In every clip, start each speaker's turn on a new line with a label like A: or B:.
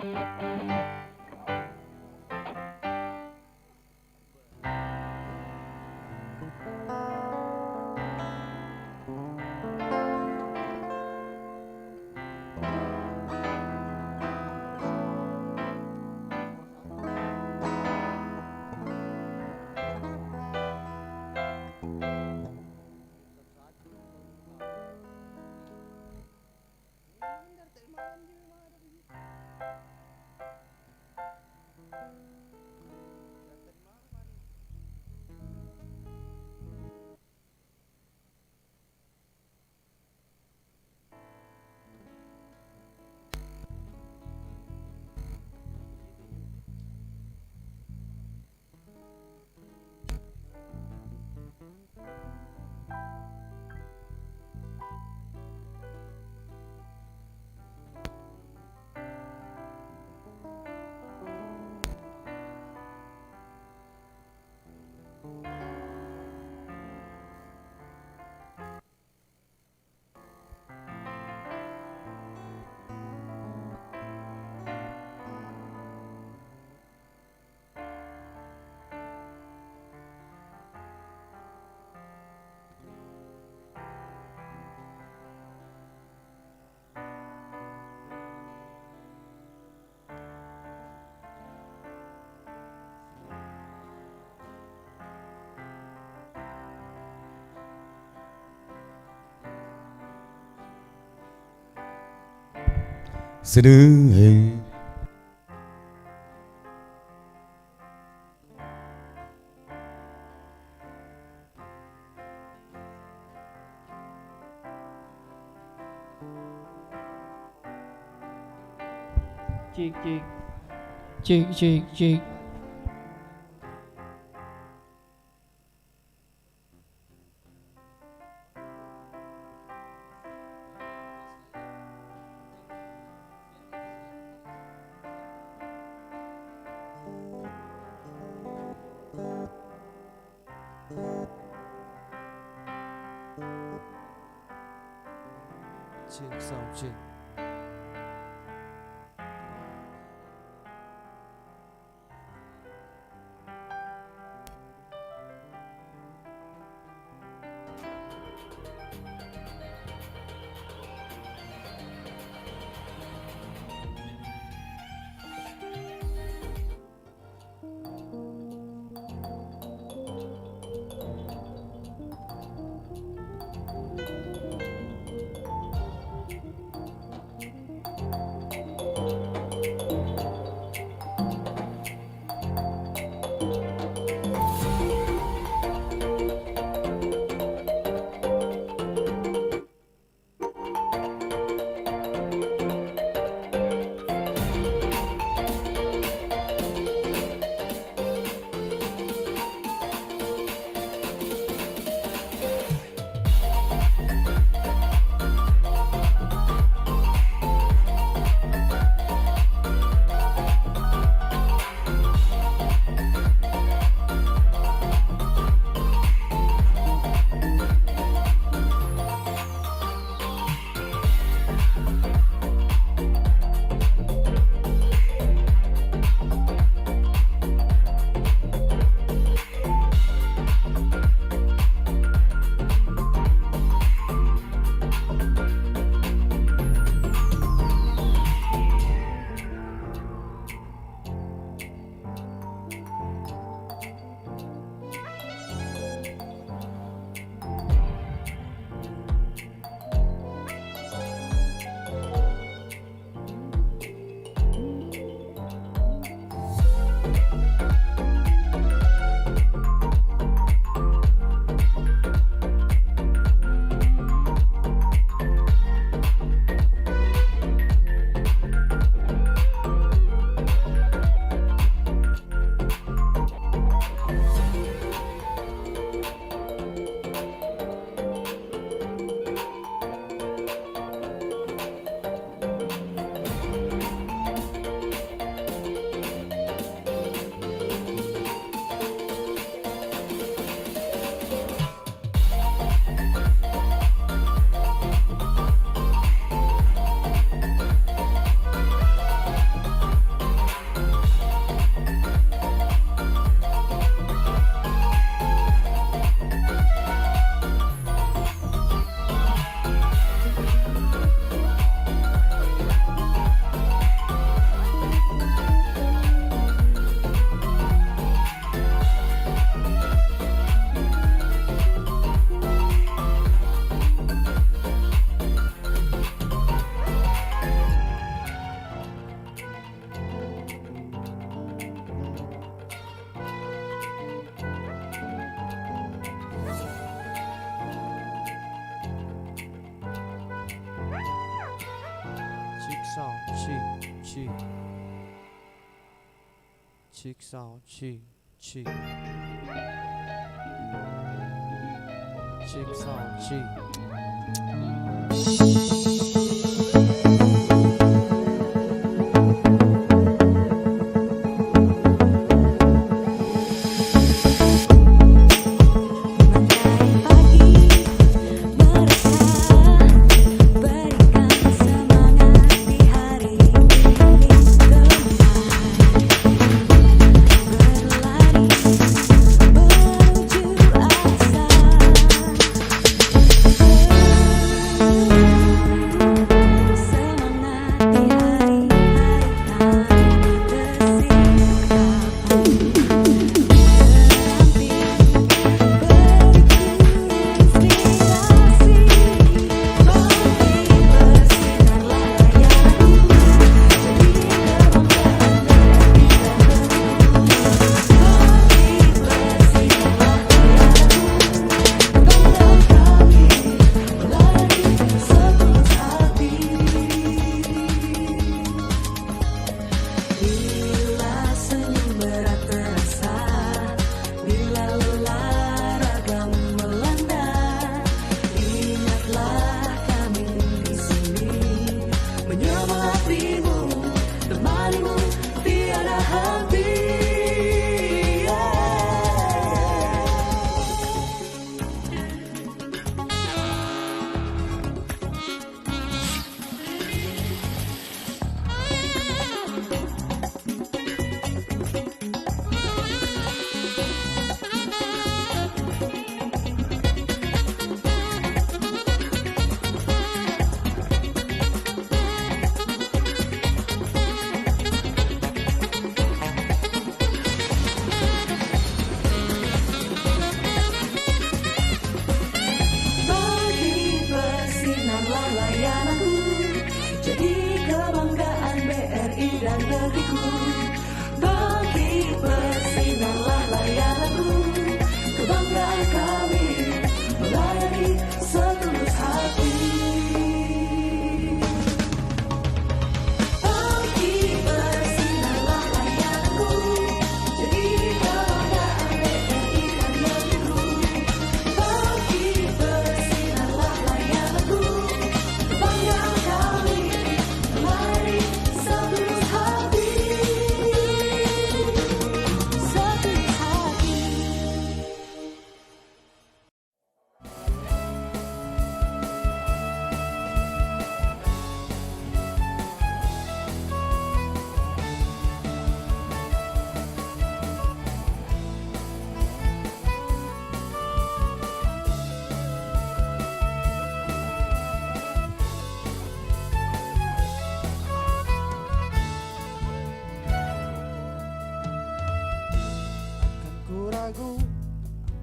A: Sedih.
B: Cik cik cik cik cik.
C: Cek sound cek. cheek, cheeks on cheek, cheek, cheeks on cheek.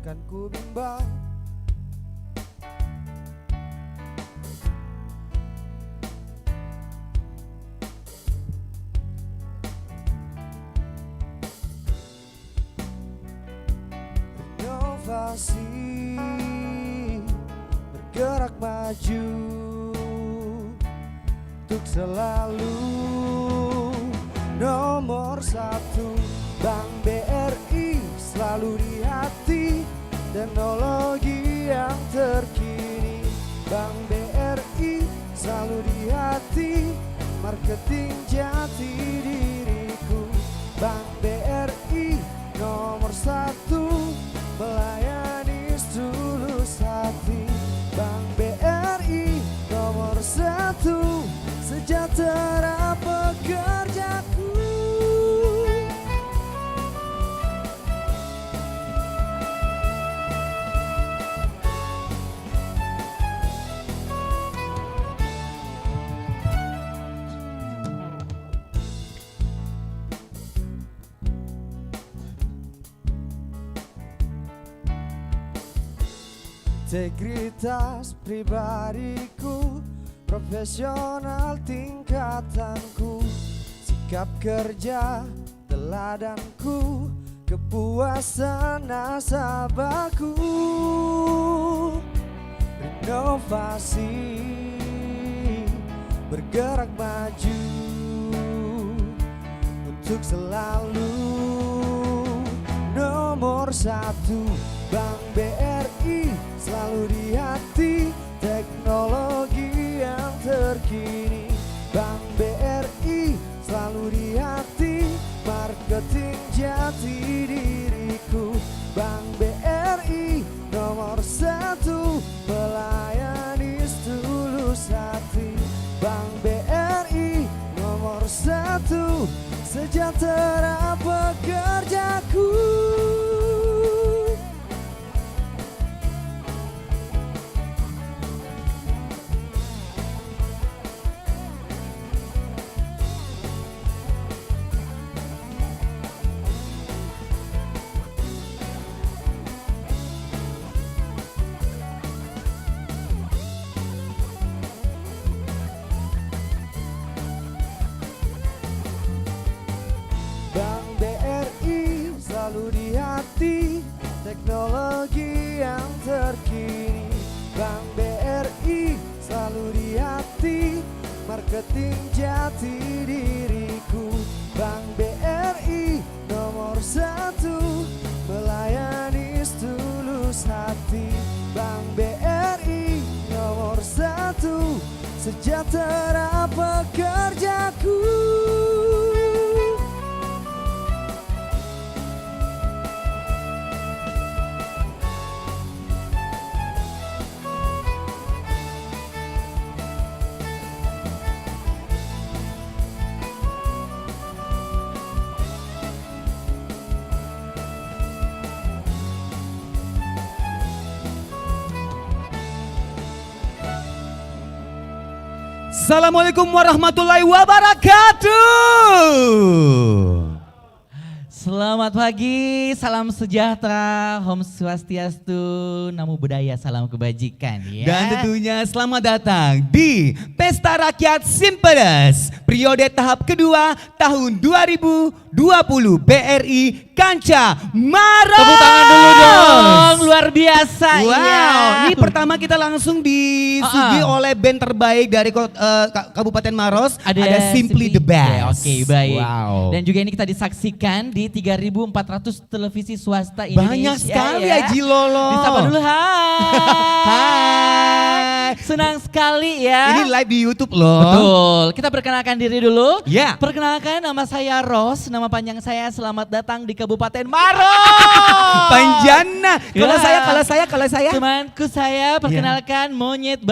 C: Akan ku bimbang, renovasi, bergerak maju untuk selalu nomor satu. Bank BRI selalu di hati, teknologi yang terkini. Bank BRI selalu di hati, marketing jati diriku. Bank BRI nomor satu, melayani setulus hati. Bank BRI nomor satu, sejahtera pekerjaku. Integritas pribadiku, profesional tingkatanku, sikap kerja teladanku, kepuasan nasabahku. Inovasi, bergerak maju untuk selalu nomor satu. Bank BRI selalu di hati, teknologi yang terkini. Bank BRI selalu di hati, marketing jati diriku. Bank BRI nomor satu, melayani setulus hati. Bank BRI nomor satu, sejahtera pekerjaku. Bank BRI selalu di hati, teknologi yang terkini. Bank BRI selalu di hati, marketing jati diriku. Bank BRI nomor satu, melayani setulus hati. Bank BRI nomor satu, sejahtera pekerjaku.
A: Assalamualaikum warahmatullahi wabarakatuh.
B: Selamat pagi, salam sejahtera, Om Swastiastu, Namo Buddhaya, salam kebajikan ya.
A: Dan tentunya selamat datang di Pesta Rakyat Simpedes periode tahap kedua tahun 2020 BRI Kanca Maros.
B: Tepuk tangan dulu dong, luar biasa.
A: Wow,
B: ya.
A: ini pertama kita langsung disuguhi oleh band terbaik dari Kabupaten Maros. Ada Simply the Best.
B: Oke, baik.
A: Wow.
B: Dan juga ini kita disaksikan di 3.400 televisi swasta Indonesia.
A: Banyak sekali
B: ya.
A: Haji Lolo.
B: Disapa dulu, hai.
A: Hai.
B: Senang sekali ya.
A: Ini live di YouTube loh.
B: Betul, kita perkenalkan diri dulu.
A: Ya.
B: Perkenalkan, nama saya Ros, nama panjang saya. Selamat datang di Kabupaten Maros.
A: Panjana. Kalau
B: Ya.
A: saya.
B: Temanku saya perkenalkan Monyet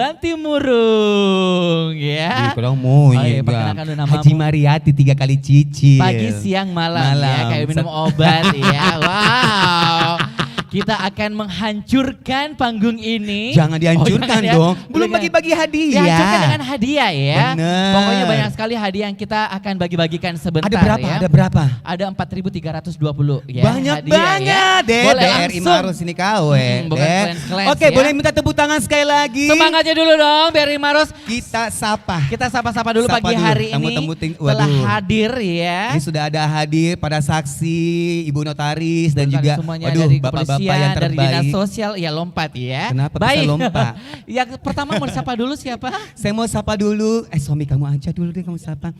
B: Bantimurung ya.
A: Kalau mau
B: iya, perkenalkan dulu namamu.
A: Haji Mariati 3 kali cicil.
B: Pagi, siang, malam. Ya, kayak minum obat ya. Wow. Kita akan menghancurkan panggung ini.
A: Jangan dihancurkan
B: jangan ya.
A: dong. Belum
B: Jangan.
A: bagi-bagi hadiah.
B: Dihancurkan dengan hadiah ya.
A: Bener.
B: Pokoknya banyak sekali hadiah yang kita akan bagi-bagikan sebentar
A: Ada berapa?
B: ya.
A: Ada berapa?
B: Ada 4.320 ya.
A: Banyak
B: hadiah,
A: banget
B: ya.
A: deh.
B: Boleh
A: BRI
B: langsung.
A: Maros ini kawen.
B: Bukan
A: deh.
B: clans,
A: Oke,
B: ya.
A: boleh minta tepuk tangan sekali lagi.
B: Semangatnya dulu dong BRI Maros.
A: Kita sapa.
B: Kita sapa-sapa dulu
A: Sapa
B: pagi
A: dulu.
B: hari ini. Telah hadir ya.
A: Ini sudah ada hadir pada saksi, Ibu Notaris dan juga
B: semuanya
A: waduh,
B: dari
A: bapak-bapak
B: kepolisian,
A: yang
B: dari dinas
A: terbaik.
B: sosial, ya lompat ya.
A: Kenapa bisa
B: Baik.
A: lompat?
B: Yang pertama mau sapa dulu siapa?
A: Saya mau sapa dulu, suami kamu aja dulu deh kamu sapa.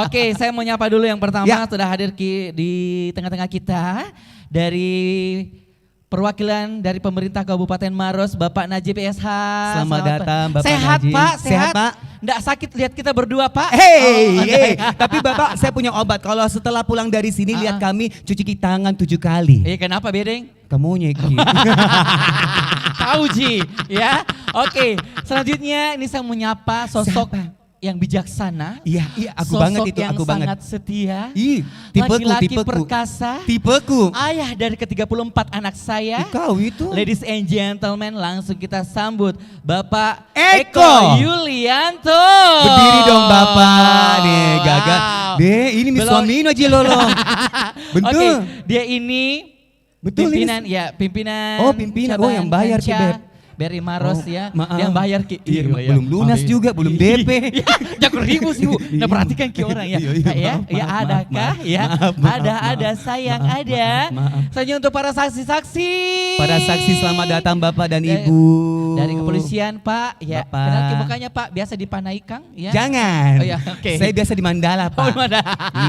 B: Oke, saya mau nyapa dulu yang pertama.
A: Ya.
B: Sudah hadir di tengah-tengah kita dari perwakilan dari pemerintah Kabupaten Maros, Bapak Najib SH.
A: Selamat datang, Bapak
B: Sehat
A: Najib.
B: Pak,
A: Sehat, Pak.
B: Nggak sakit lihat kita berdua Pak.
A: Hey, tapi Bapak saya punya obat. Kalau setelah pulang dari sini lihat kami cuci tangan 7 kali.
B: Kenapa Bedeng?
A: Kamu nyeki.
B: Tahu Ji, ya. Oke, selanjutnya ini saya menyapa sosok
A: Siapa?
B: yang bijaksana.
A: Iya, aku
B: Sosok
A: banget itu,
B: yang
A: aku banget.
B: sangat setia.
A: Ih, tipeku,
B: Laki-laki
A: tipeku.
B: perkasa.
A: Tipeku.
B: Ayah dari ke-34 anak saya.
A: Kau itu.
B: Ladies and gentlemen, langsung kita sambut Bapak
A: Eko
B: Yulianto.
A: Berdiri dong Bapak. Nih, gagah.
B: Wow.
A: Deh, ini mis
B: Belum-
A: suami aja Lolo. Betul.
B: Oke, dia ini
A: Betul
B: pimpinan
A: ini.
B: ya, pimpinan.
A: Oh, pimpinan. Oh, yang bayar, Ki,
B: Kanca
A: Beb.
B: BRI Maros
A: Oh,
B: ya.
A: maaf.
B: Yang bayar Ki.
A: Iya,
B: Iya,
A: belum lunas
B: iya.
A: juga, belum DP.
B: Jangan ribu sih Bu. Nah, perhatikan Ki orang ya.
A: Iya, iya,
B: Ya,
A: maaf,
B: ya
A: maaf,
B: adakah
A: maaf,
B: ya?
A: maaf,
B: Ada sayang
A: maaf,
B: ada.
A: maaf.
B: Selanjutnya untuk para saksi-saksi.
A: Para saksi selamat datang Bapak dan
B: Dan-
A: Ibu.
B: Dari kepolisian Pak, ya.
A: Bapak.
B: Kenalkan mukanya Pak, biasa di Panai Kang, ya.
A: Jangan.
B: Oh ya, oke.
A: Saya biasa di Mandala, Pak.
B: Oh, mana?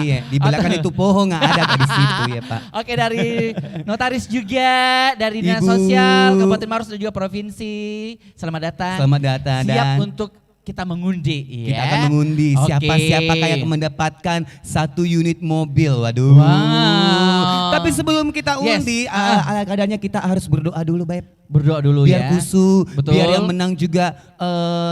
A: Iya, di belakang itu pohon nggak ada di situ ya, Pak.
B: Oke, dari notaris juga, dari Dinas
A: Ibu.
B: Sosial Kabupaten Maros dan juga Provinsi. Selamat datang.
A: Selamat datang
B: Siap
A: dan
B: untuk kita mengundi,
A: kita
B: ya.
A: akan mengundi
B: Oke.
A: siapa yang mendapatkan 1 unit mobil. Waduh.
B: Wow.
A: Tapi sebelum kita
B: Yes.
A: undi, ala kadarnya kita harus berdoa dulu, Baik.
B: Berdoa dulu
A: Biar
B: ya.
A: khusyuk,
B: Betul.
A: biar yang menang juga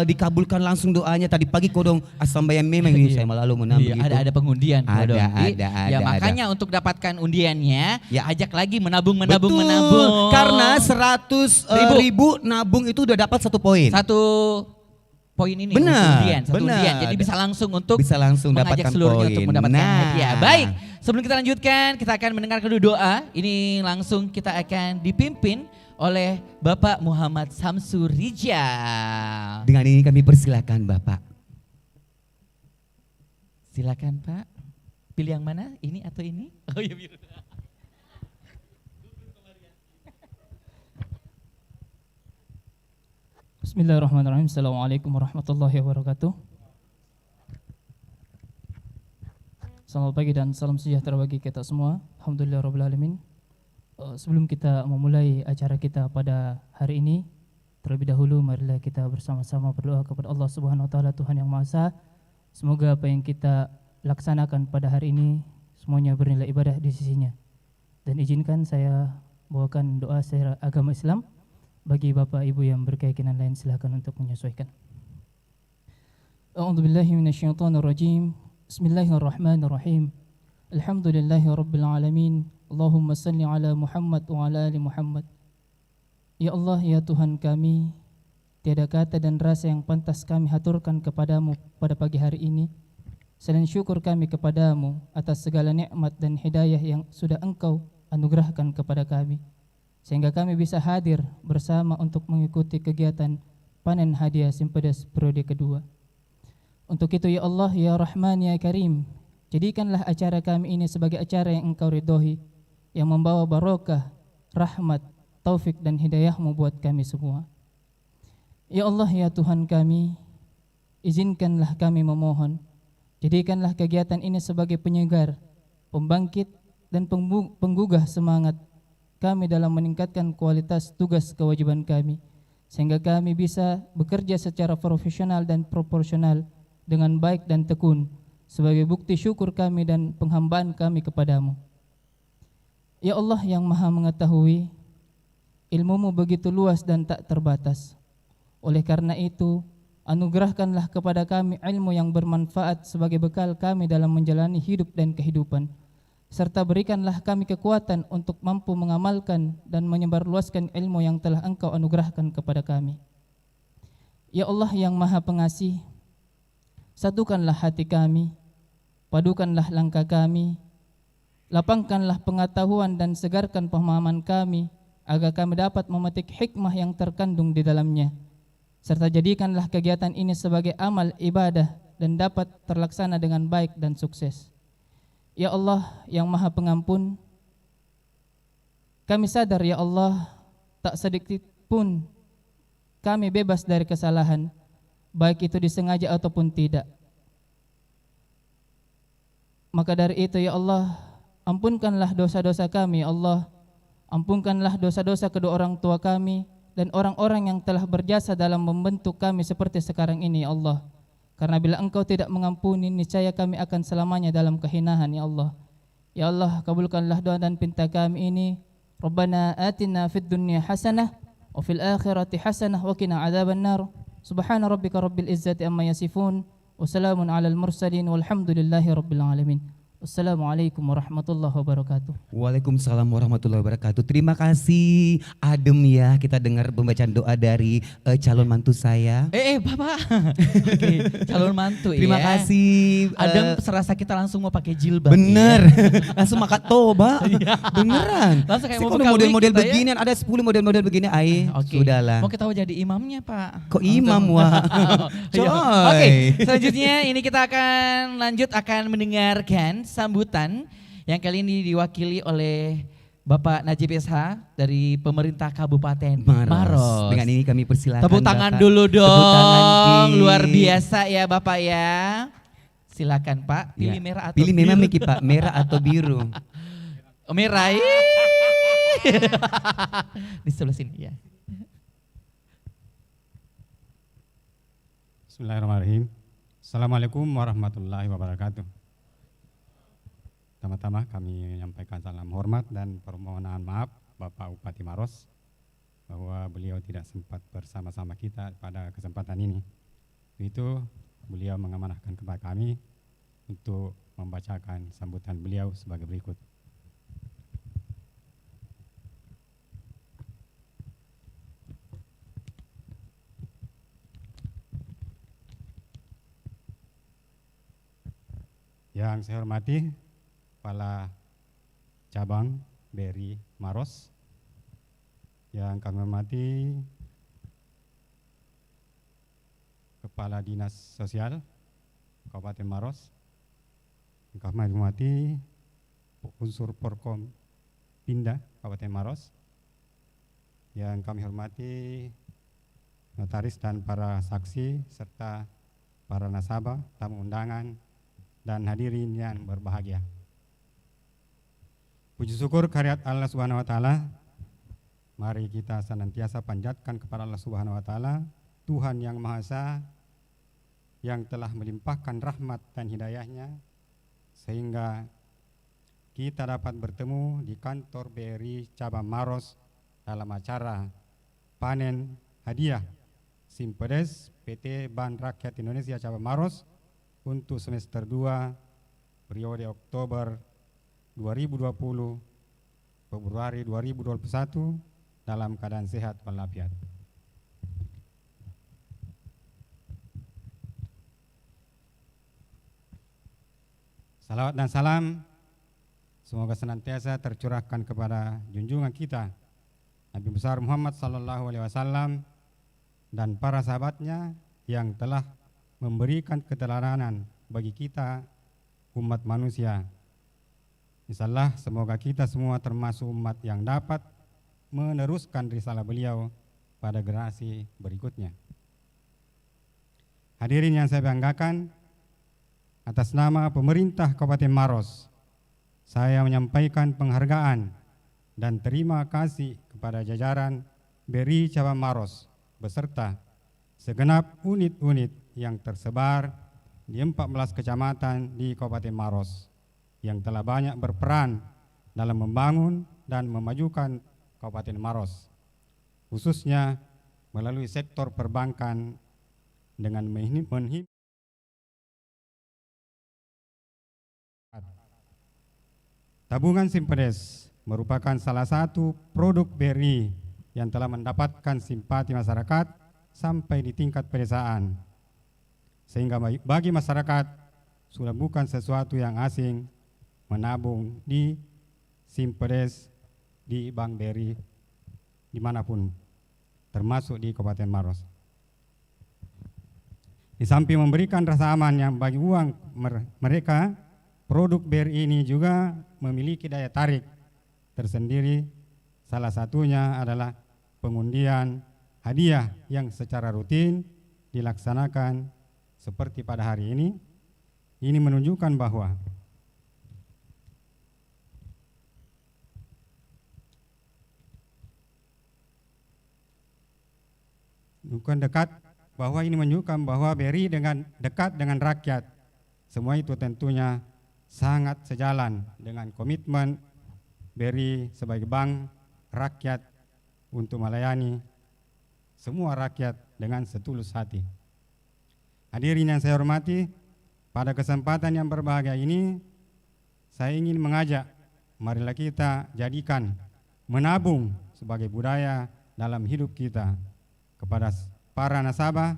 A: dikabulkan langsung doanya. Tadi pagi kodong asambaya memang ini saya lalu menang
B: Iya,
A: begitu.
B: ada pengundian.
A: Ada,
B: Kodong.
A: ada,
B: Ya
A: ada.
B: makanya untuk dapatkan undiannya,
A: Ya.
B: ajak lagi menabung.
A: Betul, karena 100 ribu nabung itu udah dapat 1 poin.
B: Satu poin ini
A: Benar,
B: undian, satu
A: benar.
B: undian. Jadi bisa langsung untuk
A: Bisa langsung
B: mengajak
A: dapatkan
B: seluruhnya
A: poin.
B: untuk mendapatkan
A: Nah.
B: hadiah. Baik, sebelum kita lanjutkan, kita akan mendengar kedua doa. Ini langsung kita akan dipimpin oleh Bapak Muhammad Samsur Rijal.
A: Dengan ini kami persilakan Bapak.
B: Silakan Pak. Pilih yang mana? Ini atau ini? Oh iya biru.
D: Bismillahirrahmanirrahim. Assalamualaikum warahmatullahi wabarakatuh. Selamat pagi dan salam sejahtera bagi kita semua. Alhamdulillahirrahmanirrahim. Sebelum kita memulai acara kita pada hari ini, terlebih dahulu marilah kita bersama-sama berdoa kepada Allah Subhanahu wa taala, Tuhan yang Maha Esa. Semoga apa yang kita laksanakan pada hari ini semuanya bernilai ibadah di sisinya. Dan izinkan saya bawakan doa secara agama Islam. Bagi Bapak Ibu yang berkeyakinan lain silahkan untuk menyesuaikan. A'udzubillahi minasyaitonirrajim. Bismillahirrahmanirrahim. Alhamdulillahi rabbil alamin. Allahumma salli ala Muhammad wa ala ali Muhammad. Ya Allah, ya Tuhan kami, tiada kata dan rasa yang pantas kami haturkan kepadamu pada pagi hari ini. Selain syukur kami kepadamu atas segala nikmat dan hidayah yang sudah Engkau anugerahkan kepada kami, sehingga kami bisa hadir bersama untuk mengikuti kegiatan panen hadiah Simpedes periode kedua. Untuk itu ya Allah, ya Rahman, ya Karim, jadikanlah acara kami ini sebagai acara yang Engkau ridhoi, yang membawa barokah, rahmat, taufik dan hidayah-Mu buat kami semua. Ya Allah, ya Tuhan kami, izinkanlah kami memohon, jadikanlah kegiatan ini sebagai penyegar, pembangkit dan penggugah semangat kami dalam meningkatkan kualitas tugas kewajiban kami, sehingga kami bisa bekerja secara profesional dan proporsional dengan baik dan tekun sebagai bukti syukur kami dan penghambaan kami kepadamu. Ya Allah yang Maha Mengetahui, ilmu-Mu begitu luas dan tak terbatas. Oleh karena itu, anugerahkanlah kepada kami ilmu yang bermanfaat sebagai bekal kami dalam menjalani hidup dan kehidupan, serta berikanlah kami kekuatan untuk mampu mengamalkan dan menyebarluaskan ilmu yang telah Engkau anugerahkan kepada kami. Ya Allah yang Maha Pengasih, satukanlah hati kami, padukanlah langkah kami, lapangkanlah pengetahuan dan segarkan pemahaman kami, agar kami dapat memetik hikmah yang terkandung di dalamnya, serta jadikanlah kegiatan ini sebagai amal ibadah dan dapat terlaksana dengan baik dan sukses. Ya Allah yang Maha Pengampun, kami sadar ya Allah, tak sedikit pun kami bebas dari kesalahan, baik itu disengaja ataupun tidak. Maka dari itu ya Allah, ampunkanlah dosa-dosa kami ya Allah, ampunkanlah dosa-dosa kedua orang tua kami dan orang-orang yang telah berjasa dalam membentuk kami seperti sekarang ini ya Allah. Karena bila Engkau tidak mengampuni, niscaya kami akan selamanya dalam kehinaan ya Allah. Ya Allah, kabulkanlah doa dan pinta kami ini. Rabbana atina fid dunya hasanah wa fil akhirati hasanah wa qina adzaban nar. Subhana rabbika rabbil izzati amma yasifun wa salamun alal mursalin walhamdulillahi rabbil alamin. Wassalamualaikum warahmatullahi wabarakatuh.
A: Waalaikumsalam warahmatullahi wabarakatuh. Terima kasih adem ya, kita dengar pembacaan doa dari calon mantu saya.
B: Bapak. Oke, calon mantu.
A: Terima
B: ya.
A: kasih.
B: Adem serasa kita langsung mau pakai jilbab.
A: Bener,
B: Ya.
A: langsung makan toba. Beneran.
B: Langsung kayak
A: Sih,
B: mau
A: kalau
B: buka
A: model-model
B: wig kita ya.
A: beginian, ada 10 model-model begini,
B: Oke.
A: sudahlah.
B: Mau kita jadi imamnya Pak.
A: Kok imam wah?
B: Iya.
A: Coy.
B: Oke, selanjutnya ini kita akan mendengarkan sambutan yang kali ini diwakili oleh Bapak Najib SH dari pemerintah Kabupaten
A: Maros.
B: Maros.
A: Dengan ini kami persilakan
B: Tepuk tangan
A: Bapak.
B: dulu dong.
A: Tepuk tangan, Ki.
B: Luar biasa ya Bapak ya. Silakan Pak, pilih
A: Ya.
B: merah atau
A: Pilih
B: biru.
A: memang Miki Pak, merah atau biru.
B: Oh, merah. Di sebelah sini ya.
E: Bismillahirrahmanirrahim. Assalamualaikum warahmatullahi wabarakatuh. Pertama-tama kami menyampaikan salam hormat dan permohonan maaf Bapak Bupati Maros bahwa beliau tidak sempat bersama-sama kita pada kesempatan ini. Itu beliau mengamanahkan kepada kami untuk membacakan sambutan beliau sebagai berikut. Yang saya hormati Kepala Cabang BRI Maros, yang kami hormati Kepala Dinas Sosial Kabupaten Maros, yang kami hormati unsur Porkom Pinda Kabupaten Maros, yang kami hormati notaris dan para saksi serta para nasabah, tamu undangan, dan hadirin yang berbahagia. Puji syukur kehadirat Allah Subhanahu wa taala. Mari kita senantiasa panjatkan kepada Allah Subhanahu wa taala, Tuhan yang Maha Esa, yang telah melimpahkan rahmat dan hidayahnya sehingga kita dapat bertemu di kantor BRI Cabang Maros dalam acara panen hadiah Simpedes PT Ban Rakyat Indonesia Cabang Maros untuk semester 2 periode Oktober 2020 Februari 2021 dalam keadaan sehat walafiat. Salawat dan salam semoga senantiasa tercurahkan kepada junjungan kita Nabi besar Muhammad sallallahu alaihi wasallam dan para sahabatnya yang telah memberikan keteladanan bagi kita umat manusia. Insyaallah semoga kita semua termasuk umat yang dapat meneruskan risalah beliau pada generasi berikutnya. Hadirin yang saya banggakan, atas nama pemerintah Kabupaten Maros, saya menyampaikan penghargaan dan terima kasih kepada jajaran BRI Cabang Maros beserta segenap unit-unit yang tersebar di 14 kecamatan di Kabupaten Maros yang telah banyak berperan dalam membangun dan memajukan Kabupaten Maros, khususnya melalui sektor perbankan dengan tabungan Simpedes merupakan salah satu produk BRI yang telah mendapatkan simpati masyarakat sampai di tingkat pedesaan, sehingga bagi masyarakat sudah bukan sesuatu yang asing menabung di Simpedes di Bank BRI dimanapun, termasuk di Kabupaten Maros. Di samping memberikan rasa aman yang bagi uang mereka, produk BRI ini juga memiliki daya tarik tersendiri. Salah satunya adalah pengundian hadiah yang secara rutin dilaksanakan seperti pada hari ini. Ini menunjukkan bahwa ini menunjukkan bahwa BRI dengan dekat dengan rakyat. Semua itu tentunya sangat sejalan dengan komitmen BRI sebagai bank rakyat untuk melayani semua rakyat dengan setulus hati. Hadirin yang saya hormati, pada kesempatan yang berbahagia ini saya ingin mengajak, marilah kita jadikan menabung sebagai budaya dalam hidup kita. Kepada para nasabah,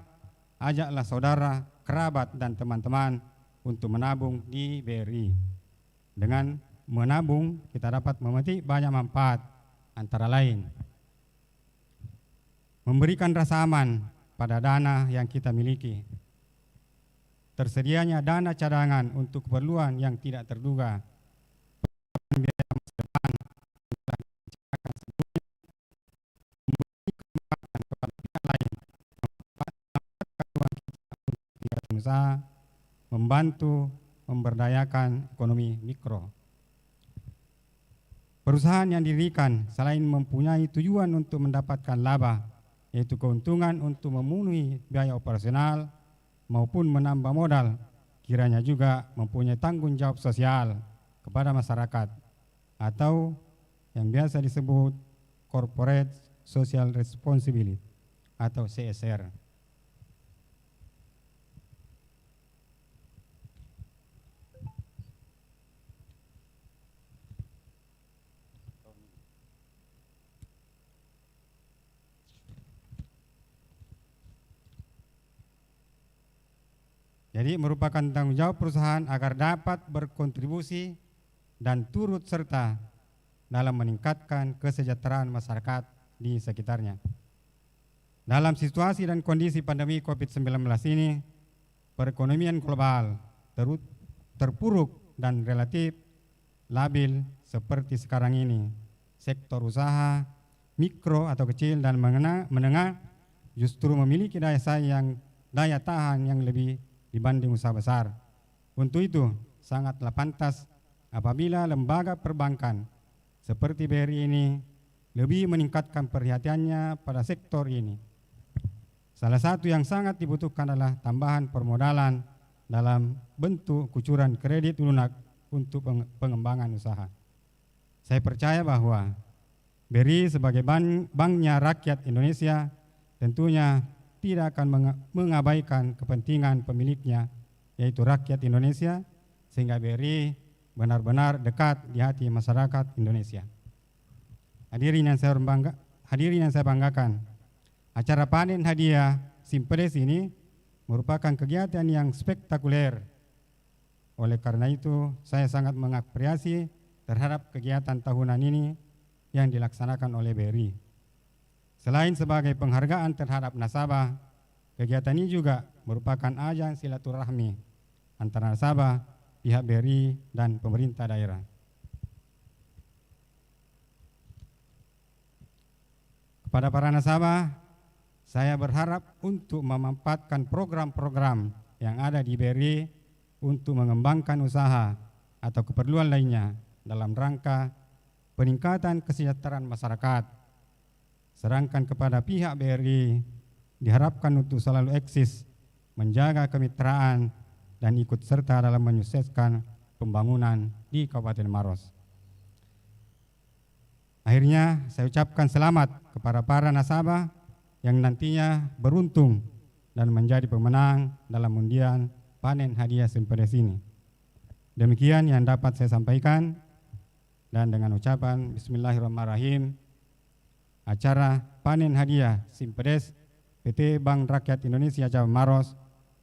E: ajaklah saudara, kerabat, dan teman-teman untuk menabung di BRI. Dengan menabung, kita dapat memetik banyak manfaat, antara lain memberikan rasa aman pada dana yang kita miliki, tersedianya dana cadangan untuk keperluan yang tidak terduga, biaya masa depan usaha, membantu memberdayakan ekonomi mikro. Perusahaan yang didirikan selain mempunyai tujuan untuk mendapatkan laba, yaitu keuntungan untuk memenuhi biaya operasional maupun menambah modal, kiranya juga mempunyai tanggung jawab sosial kepada masyarakat atau yang biasa disebut Corporate Social Responsibility atau CSR. Jadi merupakan tanggung jawab perusahaan agar dapat berkontribusi dan turut serta dalam meningkatkan kesejahteraan masyarakat di sekitarnya. Dalam situasi dan kondisi pandemi COVID-19 ini, perekonomian global terpuruk dan relatif labil seperti sekarang ini. Sektor usaha, mikro atau kecil dan menengah justru memiliki daya tahan yang lebih dibanding usaha besar. Untuk itu, sangatlah pantas apabila lembaga perbankan seperti BRI ini lebih meningkatkan perhatiannya pada sektor ini. Salah satu yang sangat dibutuhkan adalah tambahan permodalan dalam bentuk kucuran kredit lunak untuk pengembangan usaha. Saya percaya bahwa BRI sebagai banknya rakyat Indonesia tentunya tidak akan mengabaikan kepentingan pemiliknya, yaitu rakyat Indonesia, sehingga BRI benar-benar dekat di hati masyarakat Indonesia. Hadirin yang saya banggakan, acara panen hadiah Simpedes ini merupakan kegiatan yang spektakuler. Oleh karena itu, saya sangat mengapresiasi terhadap kegiatan tahunan ini yang dilaksanakan oleh BRI. Selain sebagai penghargaan terhadap nasabah, kegiatan ini juga merupakan ajang silaturahmi antara nasabah, pihak BRI, dan pemerintah daerah. Kepada para nasabah, saya berharap untuk memanfaatkan program-program yang ada di BRI untuk mengembangkan usaha atau keperluan lainnya dalam rangka peningkatan kesejahteraan masyarakat. Sedangkan kepada pihak BRI diharapkan untuk selalu eksis, menjaga kemitraan, dan ikut serta dalam menyukseskan pembangunan di Kabupaten Maros. Akhirnya saya ucapkan selamat kepada para nasabah yang nantinya beruntung dan menjadi pemenang dalam undian panen hadiah Simpedes ini. Demikian yang dapat saya sampaikan, dan dengan ucapan Bismillahirrahmanirrahim, acara panen hadiah Simpedes PT Bank Rakyat Indonesia Cabang Maros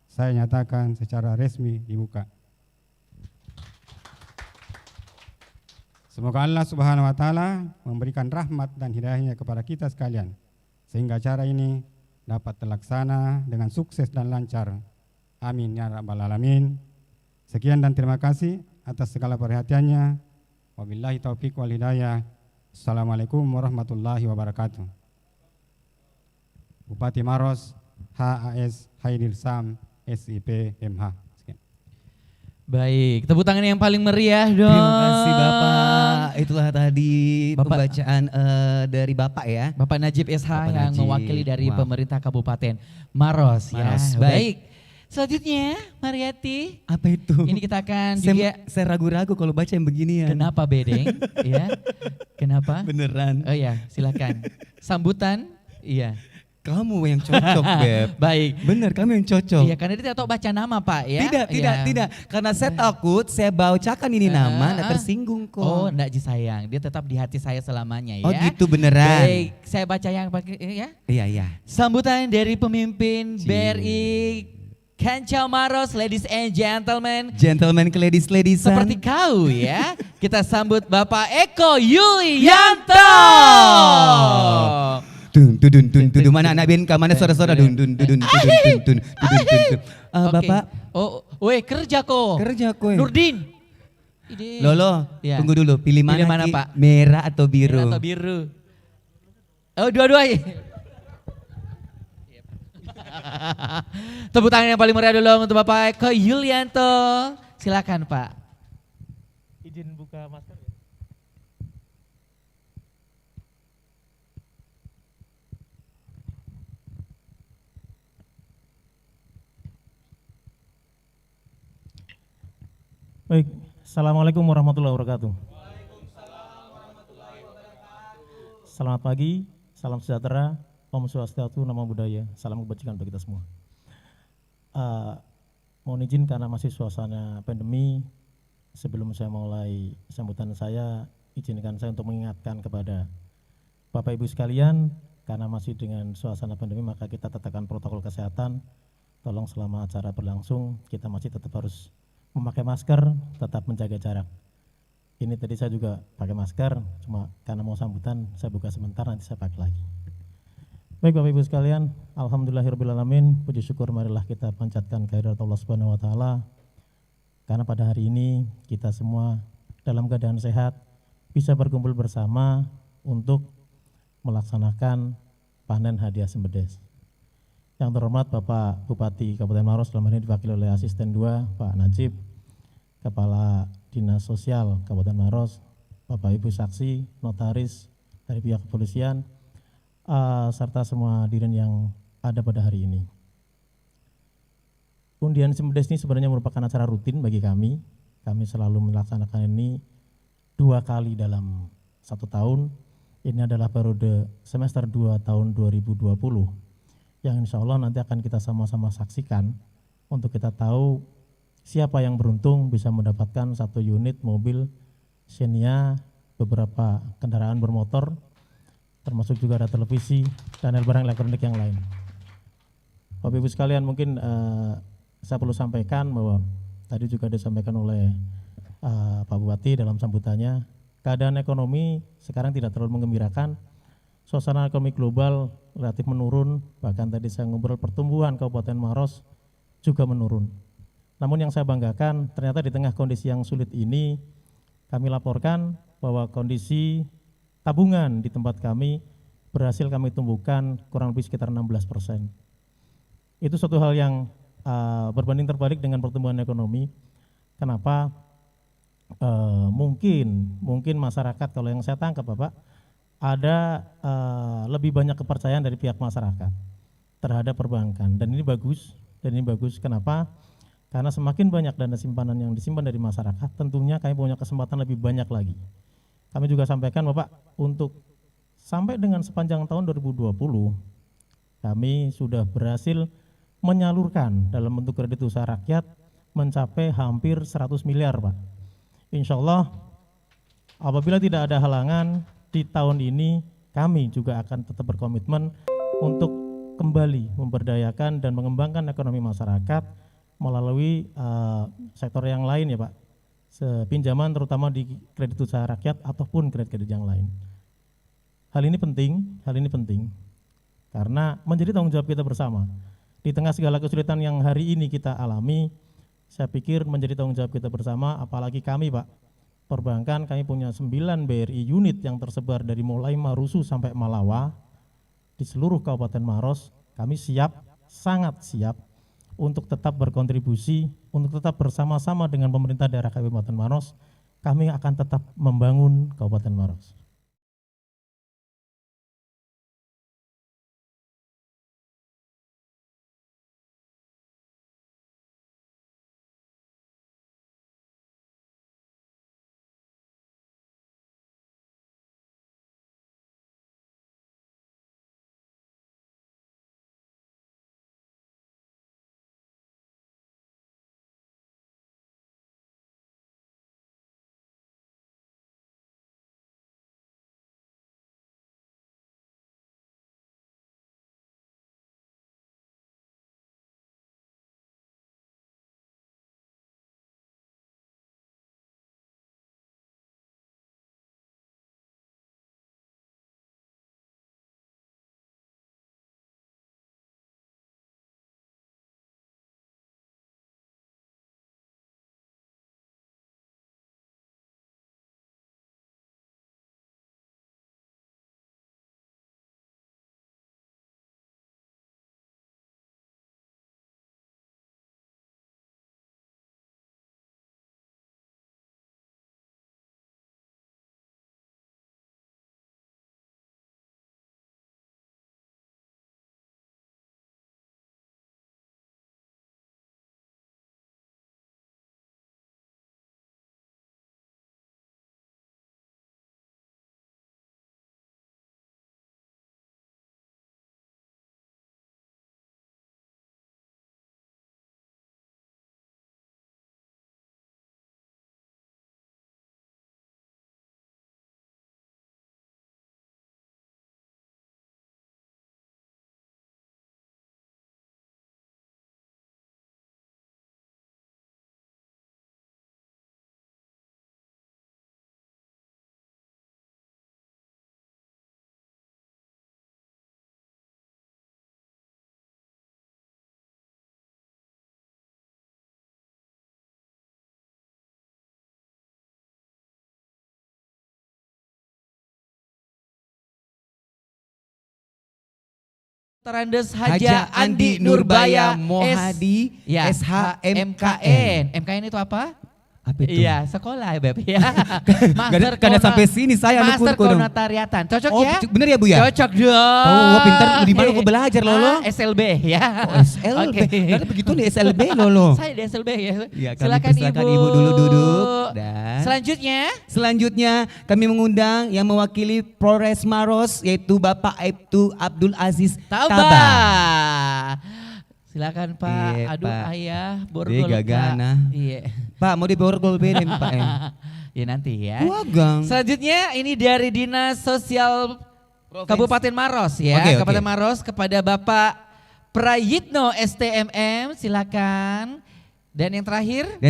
E: saya nyatakan secara resmi dibuka. Semoga Allah Subhanahu wa Ta'ala memberikan rahmat dan hidayahnya kepada kita sekalian, sehingga acara ini dapat terlaksana dengan sukses dan lancar. Amin ya rabbal alamin. Sekian dan terima kasih atas segala perhatiannya. Wabillahi taufiq wal hidayah. Assalamualaikum warahmatullahi wabarakatuh. Bupati Maros, HAS Haidir Sam, SIP MH. Sekian.
B: Baik, tepuk tangan yang paling meriah dong.
A: Terima kasih Bapak. Itulah tadi
B: Bapak,
A: pembacaan dari Bapak ya.
B: Bapak Najib SH
A: Bapak
B: yang
A: Najib.
B: mewakili dari
A: Wow.
B: pemerintah Kabupaten Maros.
A: Maros,
B: Ya.
A: baik.
B: Baik, selanjutnya Mariati.
A: Apa itu?
B: Ini kita akan juga,
A: Saya ragu-ragu kalau baca yang beginian.
B: kenapa Bedeng? Ya, kenapa?
A: Beneran.
B: Oh ya, silakan. Sambutan, iya.
A: Kamu yang cocok, Beb.
B: Baik.
A: Bener, kamu yang cocok.
B: Iya, karena dia tidak tahu baca nama Pak ya.
A: Tidak. Karena saya takut saya bacakan ini nama, nggak tersinggung kok.
B: Oh, enggak Ji sayang. Dia tetap di hati saya selamanya ya.
A: Oh gitu beneran.
B: Baik, saya baca yang pakai ya.
A: Iya.
B: Sambutan dari pemimpin BRI Kanca Maros, ladies and gentlemen.
A: Gentlemen ke ladies-ladies.
B: Seperti kau ya. Kita sambut Bapak Eko Yulianto. Dun.
A: Mana anak BNK, mana suara-suara dun.
B: Oke.
A: Bapak.
B: Oh, kerja kok.
A: Kerja kowe.
B: Nurdin. Ide.
A: Lolo,
B: Ya.
A: tunggu dulu. Pilih mana,
B: mana,
A: Ki?
B: Pak?
A: Merah atau biru?
B: Merah atau biru? Oh, dua-duanya. Tepuk tangan yang paling meriah dulu untuk Bapak Eko Yulianto. Silakan Pak.
F: Izin buka masker ya. Baik, Assalamualaikum warahmatullahi wabarakatuh. Selamat pagi, salam sejahtera, Om Swastiastu, Namo Buddhaya, salam kebajikan bagi kita semua. Mohon izin karena masih suasana pandemi, sebelum saya mulai sambutan saya, izinkan saya untuk mengingatkan kepada Bapak Ibu sekalian, karena masih dengan suasana pandemi maka kita tetapkan protokol kesehatan. Tolong selama acara berlangsung kita masih tetap harus memakai masker, tetap menjaga jarak. Ini tadi saya juga pakai masker, cuma karena mau sambutan saya buka sebentar, nanti saya pakai lagi. Baik Bapak Ibu sekalian, alhamdulillahirobbilalamin, puji syukur marilah kita panjatkan kehadirat Allah Subhanahu wa taala. Karena pada hari ini kita semua dalam keadaan sehat bisa berkumpul bersama untuk melaksanakan panen hadiah sembedes. Yang terhormat Bapak Bupati Kabupaten Maros, dalam hal ini diwakili oleh Asisten 2 Pak Najib, Kepala Dinas Sosial Kabupaten Maros, Bapak Ibu saksi, notaris dari pihak kepolisian, serta semua hadirin yang ada pada hari ini. Undian sembedes ini sebenarnya merupakan acara rutin bagi kami. Kami selalu melaksanakan ini 2 kali dalam 1 tahun. Ini adalah periode semester 2 tahun 2020. Yang insya Allah nanti akan kita sama-sama saksikan untuk kita tahu siapa yang beruntung bisa mendapatkan 1 unit mobil Xenia, beberapa kendaraan bermotor, termasuk juga ada televisi dan barang elektronik yang lain. Bapak Ibu sekalian, mungkin saya perlu sampaikan bahwa tadi juga disampaikan oleh Pak Bupati dalam sambutannya, keadaan ekonomi sekarang tidak terlalu menggembirakan. Suasana ekonomi global relatif menurun, bahkan tadi saya ngobrol pertumbuhan Kabupaten Maros juga menurun. Namun yang saya banggakan, ternyata di tengah kondisi yang sulit ini, kami laporkan bahwa kondisi tabungan di tempat kami berhasil kami tumbuhkan kurang lebih sekitar 16%. Itu suatu hal yang berbanding terbalik dengan pertumbuhan ekonomi. Kenapa? Mungkin masyarakat, kalau yang saya tangkap Bapak, ada lebih banyak kepercayaan dari pihak masyarakat terhadap perbankan, dan ini bagus. Kenapa? Karena semakin banyak dana simpanan yang disimpan dari masyarakat, tentunya kami punya kesempatan lebih banyak lagi. Kami juga sampaikan Bapak, untuk sampai dengan sepanjang tahun 2020 kami sudah berhasil menyalurkan dalam bentuk kredit usaha rakyat mencapai hampir 100 miliar Pak. Insya Allah apabila tidak ada halangan, di tahun ini kami juga akan tetap berkomitmen untuk kembali memberdayakan dan mengembangkan ekonomi masyarakat melalui sektor yang lain ya Pak, pinjaman terutama di kredit usaha rakyat ataupun kredit-kredit yang lain. Hal ini penting karena menjadi tanggung jawab kita bersama. Di tengah segala kesulitan yang hari ini kita alami, saya pikir menjadi tanggung jawab kita bersama, apalagi kami Pak, perbankan, kami punya 9 BRI unit yang tersebar dari mulai Marusu sampai Malawa di seluruh Kabupaten Maros. Kami siap, sangat siap untuk tetap berkontribusi, untuk tetap bersama-sama dengan pemerintah daerah Kabupaten Maros. Kami akan tetap membangun Kabupaten Maros.
B: Terandes
A: Haja
B: Haja Andi Nurbaya
A: Mohadi
B: ya,
A: SHMKN.
B: MKN itu apa?
A: Apa itu?
B: Iya, sekolah ya Beb ya.
A: Karena sampai sini saya
B: Master
A: nukun.
B: Konotariatan. Cocok
A: Oh,
B: ya?
A: bener ya Bu ya?
B: Cocok dong.
A: Oh, pintar di mana aku belajar Lolo?
B: SLB ya.
A: Oh, SLB. Karena begitu nih SLB Lolo.
B: Saya di SLB ya.
A: Ya, kami
B: Silakan
A: persilakan
B: Ibu.
A: Ibu dulu duduk. Dan selanjutnya kami mengundang yang mewakili Polres Maros yaitu Bapak Aibtu Abdul Aziz
B: Tabah. Silakan Pak.
A: Iya,
B: Aduh
A: Pak.
B: ayah borgol
A: Dia gagana.
B: Iya.
A: Pak mau diborgol benem Pak.
B: Ya nanti ya.
A: Wagang.
B: Selanjutnya ini dari Dinas Sosial Kabupaten Maros ya.
A: Oke, oke.
B: Kabupaten Maros kepada Bapak Prayitno STMM, silakan. Dan yang terakhir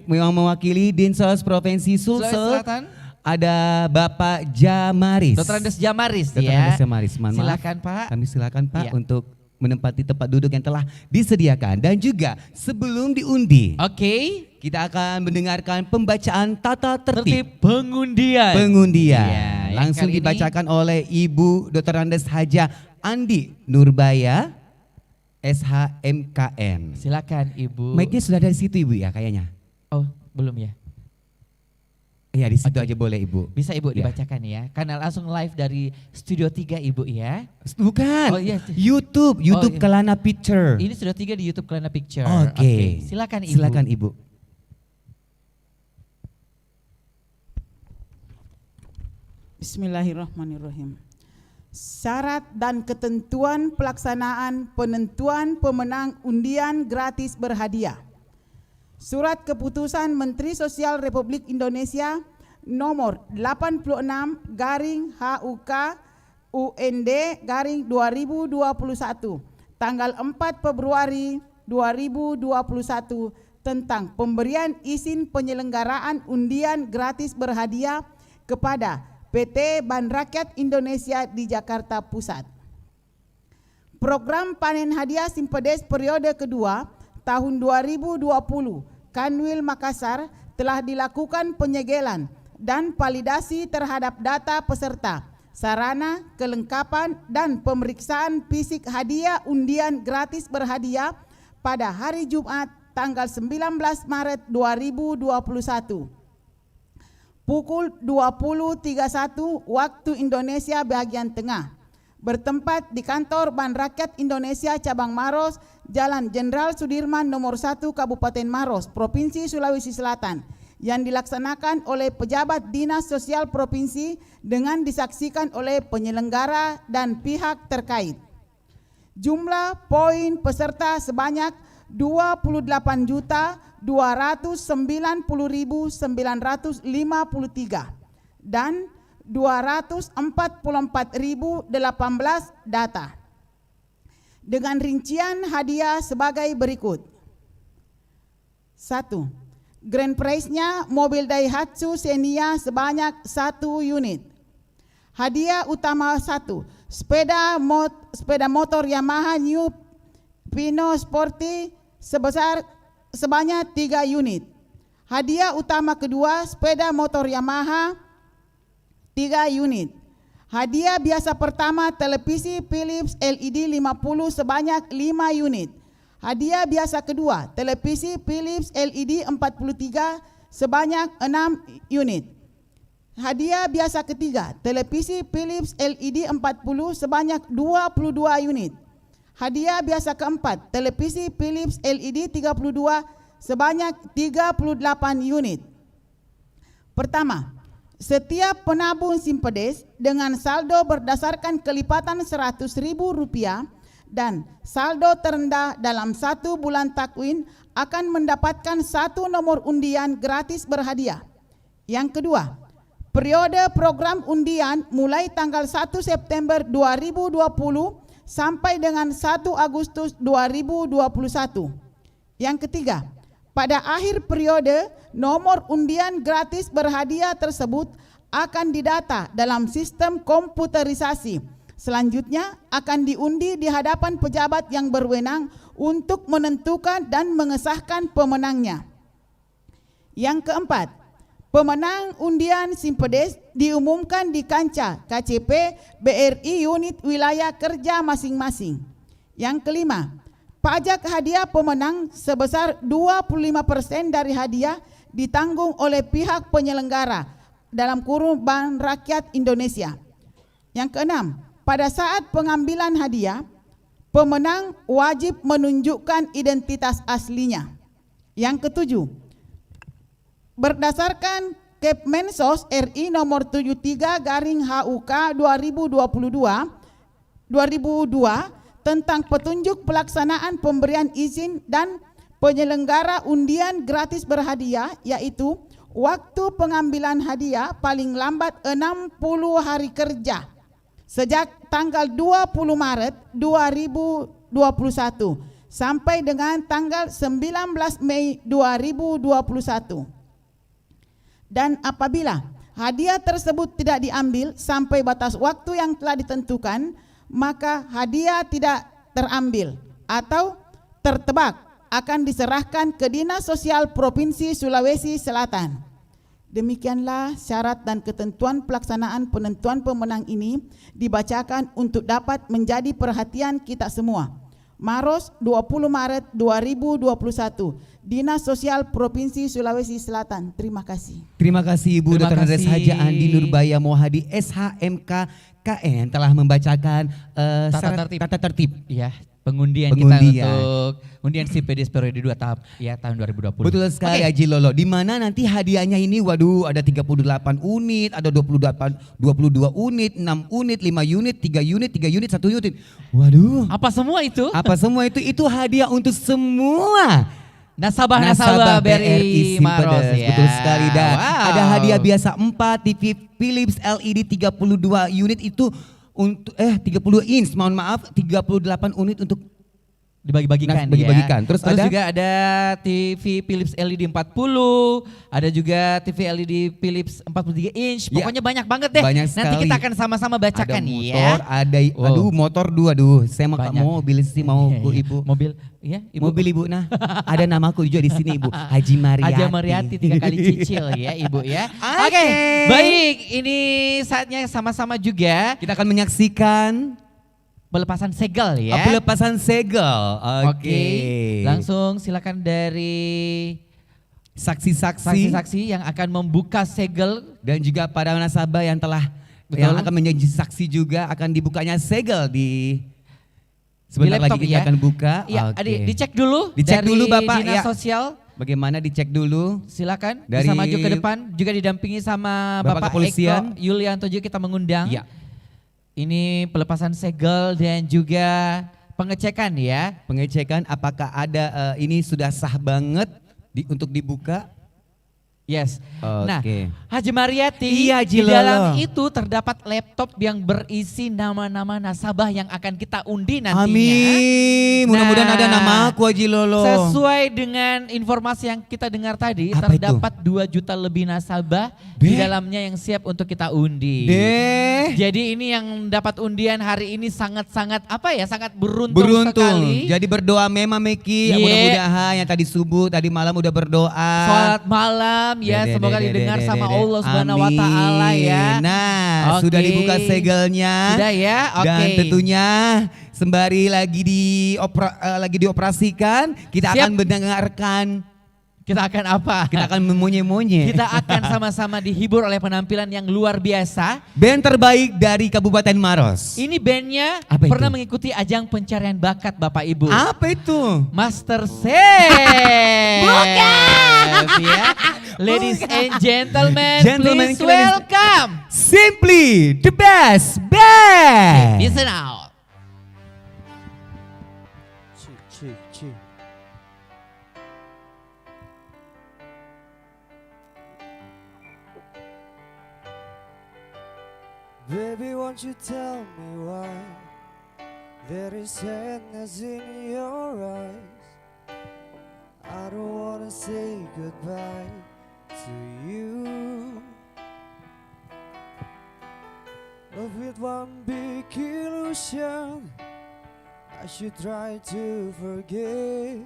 A: yang mewakili Dinsos Provinsi
B: Sulawesi
A: Sulsel
B: Selatan,
A: ada Bapak Jamaris.
B: Dr. Andes Jamaris
A: Dr.
B: ya.
A: Andes Jamaris, mohon maaf.
B: Silakan Pak.
A: Kami silakan Pak
B: Iya.
A: untuk menempati tempat duduk yang telah disediakan. Dan juga sebelum diundi,
B: Oke.
A: kita akan mendengarkan pembacaan tata tertib
B: pengundian.
A: pengundian.
B: Iya, yang
A: Langsung
B: kali ini-
A: dibacakan oleh Ibu Dr. Andes Haja Andi Nurbaya SHMKN.
B: Silakan Ibu.
A: Mic-nya sudah ada di situ Ibu ya kayaknya.
B: Oh, belum ya.
A: Iya di situ
B: Oke.
A: aja boleh Ibu.
B: Bisa Ibu
A: Ya.
B: dibacakan ya. Karena langsung live dari Studio 3 Ibu ya.
A: Bukan.
B: Oh, iya.
A: YouTube
B: iya.
A: Kelana Picture.
B: Ini Studio 3 di YouTube Kelana Picture.
A: Oke.
B: Silakan Ibu.
A: Silakan Ibu.
G: Bismillahirrahmanirrahim. Syarat dan ketentuan pelaksanaan penentuan pemenang undian gratis berhadiah. Surat Keputusan Menteri Sosial Republik Indonesia nomor 86/HUK UND 2021 tanggal 4 Februari 2021 tentang pemberian izin penyelenggaraan undian gratis berhadiah kepada PT Ban Rakyat Indonesia di Jakarta Pusat. Program panen hadiah Simpedes periode kedua tahun 2020 Kanwil Makassar telah dilakukan penyegelan dan validasi terhadap data peserta, sarana, kelengkapan, dan pemeriksaan fisik hadiah undian gratis berhadiah pada hari Jumat tanggal 19 Maret 2021. Pukul 20.31 waktu Indonesia bagian tengah, bertempat di kantor Ban Rakyat Indonesia Cabang Maros, Jalan Jenderal Sudirman nomor 1 Kabupaten Maros, Provinsi Sulawesi Selatan, yang dilaksanakan oleh pejabat Dinas Sosial Provinsi dengan disaksikan oleh penyelenggara dan pihak terkait. Jumlah poin peserta sebanyak 28.290.953 dan 244.018 data. Dengan rincian hadiah sebagai berikut. 1. Grand prize-nya mobil Daihatsu Xenia sebanyak 1 unit. Hadiah utama 1. Sepeda motor Yamaha New Pino Sporty sebanyak 3 unit. Hadiah utama kedua, sepeda motor Yamaha 3 unit. Hadiah biasa pertama, televisi Philips LED 50 sebanyak 5 unit. Hadiah biasa kedua, televisi Philips LED 43 sebanyak 6 unit. Hadiah biasa ketiga, televisi Philips LED 40 sebanyak 22 unit. Hadiah biasa keempat, televisi Philips LED 32 sebanyak 38 unit. Pertama, setiap penabung Simpedes dengan saldo berdasarkan kelipatan Rp100.000 dan saldo terendah dalam 1 bulan takwin akan mendapatkan 1 nomor undian gratis berhadiah. Yang kedua, periode program undian mulai tanggal 1 September 2020 sampai dengan 1 Agustus 2021. Yang ketiga, pada akhir periode, nomor undian gratis berhadiah tersebut akan didata dalam sistem komputerisasi. Selanjutnya akan diundi di hadapan pejabat yang berwenang untuk menentukan dan mengesahkan pemenangnya. Yang keempat, Pemenang undian Simpedes diumumkan di kancah KCP BRI unit wilayah kerja masing-masing. Yang kelima, pajak hadiah pemenang sebesar 25% dari hadiah ditanggung oleh pihak penyelenggara dalam kurung Bank Rakyat Indonesia. Yang keenam, pada saat pengambilan hadiah, pemenang wajib menunjukkan identitas aslinya. Yang ketujuh, berdasarkan Kepmensos RI nomor 73/HUK 2002 tentang petunjuk pelaksanaan pemberian izin dan penyelenggara undian gratis berhadiah, yaitu waktu pengambilan hadiah paling lambat 60 hari kerja sejak tanggal 20 Maret 2021 sampai dengan tanggal 19 Mei 2021. Dan apabila hadiah tersebut tidak diambil sampai batas waktu yang telah ditentukan, maka hadiah tidak terambil atau tertebak akan diserahkan ke Dinas Sosial Provinsi Sulawesi Selatan. Demikianlah syarat dan ketentuan pelaksanaan penentuan pemenang ini dibacakan untuk dapat menjadi perhatian kita semua. Maros 20 Maret 2021, Dinas Sosial Provinsi Sulawesi Selatan. Terima kasih.
A: Terima kasih Ibu
B: Terima
A: Dr. Andres
B: kasih.
A: Haja Andi Nurbaya Mohadi SHMK KN telah membacakan tata tertib.
B: Ya, pengundian kita
A: Pengundian.
B: untuk undian Simpedes periode 2 tahap ya tahun 2020.
A: Betul sekali
B: Oke.
A: Haji Lolo. Di mana nanti hadiahnya ini waduh ada 38 unit, ada 22 unit, 6 unit, 5 unit, 3 unit, 3 unit, 1 unit. Waduh.
B: Apa semua itu?
A: Apa semua itu? Itu hadiah untuk semua
B: Nasabah BRI Maros
A: Simpedes.
B: ya.
A: Betul sekali dah.
B: Wow.
A: Ada hadiah biasa 4 TV Philips LED 32 unit itu untuk 30 inch, mohon maaf, 38 unit untuk
B: Dibagi-bagikan
A: Bagi-bagikan.
B: ya.
A: Terus ada?
B: juga ada TV Philips LED 40, ada juga TV LED Philips 43 inch.
A: Ya.
B: Pokoknya banyak banget deh.
A: Banyak
B: Nanti
A: sekali.
B: kita akan sama-sama bacakan
A: ada motor,
B: ya.
A: ada
B: Wow.
A: aduh motor 2 aduh. Saya mau
B: Banyak.
A: mobil sih mau
B: Iya,
A: Bu
B: iya.
A: Ibu.
B: Mobil, ya Ibu.
A: Mobil Ibu nah. Ada namaku juga di sini Ibu. Haji Mariati.
B: Aja Mariati 3 kali cicil ya Ibu ya.
A: Oke.
B: Oke, baik. Ini saatnya sama-sama juga
A: Kita akan menyaksikan
B: pelepasan segel ya.
A: pelepasan segel. Oke.
B: Langsung silakan dari
A: Saksi-saksi
B: saksi-saksi yang akan membuka segel.
A: dan juga para nasabah yang telah
B: Betul.
A: yang akan menjadi saksi juga akan dibukanya segel di sebentar
B: laptop
A: lagi kita
B: ya.
A: akan buka.
B: Iya,
A: Oke.
B: adik, dicek dulu.
A: Dicek
B: dari
A: dulu, Bapak,
B: Dinas
A: ya.
B: Sosial.
A: Bagaimana dicek dulu?
B: Silakan
A: Dari
B: bisa maju ke depan. Juga didampingi sama
A: Bapak
B: Bapak
A: Kepolisian.
B: Eko Yulianto juga kita mengundang.
A: Iya.
B: Ini pelepasan segel dan juga pengecekan ya.
A: Pengecekan apakah ada ini sudah sah banget untuk dibuka?
B: Yes. Nah,
A: Oke.
B: Haji Mariati,
A: Iya,
B: di
A: Haji
B: dalam
A: Lolo.
B: itu terdapat laptop yang berisi nama-nama nasabah yang akan kita undi nantinya.
A: Amin. Mudah-mudahan
B: Nah,
A: ada nama aku Haji Lolo.
B: Sesuai dengan informasi yang kita dengar tadi,
A: Apa
B: terdapat 2 juta lebih nasabah di
A: Deh.
B: dalamnya yang siap untuk kita undi.
A: Deh.
B: Jadi ini yang dapat undian hari ini sangat-sangat apa ya, sangat beruntung
A: Beruntung.
B: sekali.
A: Jadi berdoa memang Meki.
B: Iya.
A: Mudah-mudahan yang tadi subuh, tadi malam udah berdoa.
B: Sholat malam ya,
A: Dede,
B: semoga
A: dede,
B: didengar
A: dede,
B: sama
A: dede.
B: Allah Subhanahu wa taala ya.
A: Amin. Nah,
B: Oke.
A: sudah dibuka segelnya.
B: Sudah ya, oke.
A: Dan tentunya sembari lagi dioperasikan, kita
B: Siap.
A: akan mendengarkan,
B: Kita akan apa?
A: kita akan memonye-monye.
B: Kita akan sama-sama dihibur oleh penampilan yang luar biasa.
A: Band terbaik dari Kabupaten Maros.
B: Ini bandnya
A: Apa
B: pernah
A: itu?
B: mengikuti ajang pencarian bakat Bapak Ibu.
A: Apa itu?
B: Master Chef.
A: Bukan.
B: Ya. Ladies and gentlemen,
A: Gentlemen,
B: please
A: ladies-
B: welcome.
A: Simply the best band.
B: Listen out.
C: Cik. Baby, won't you tell me why there is sadness in your eyes? I don't wanna say goodbye to you. Love with one big illusion, I should try to forget,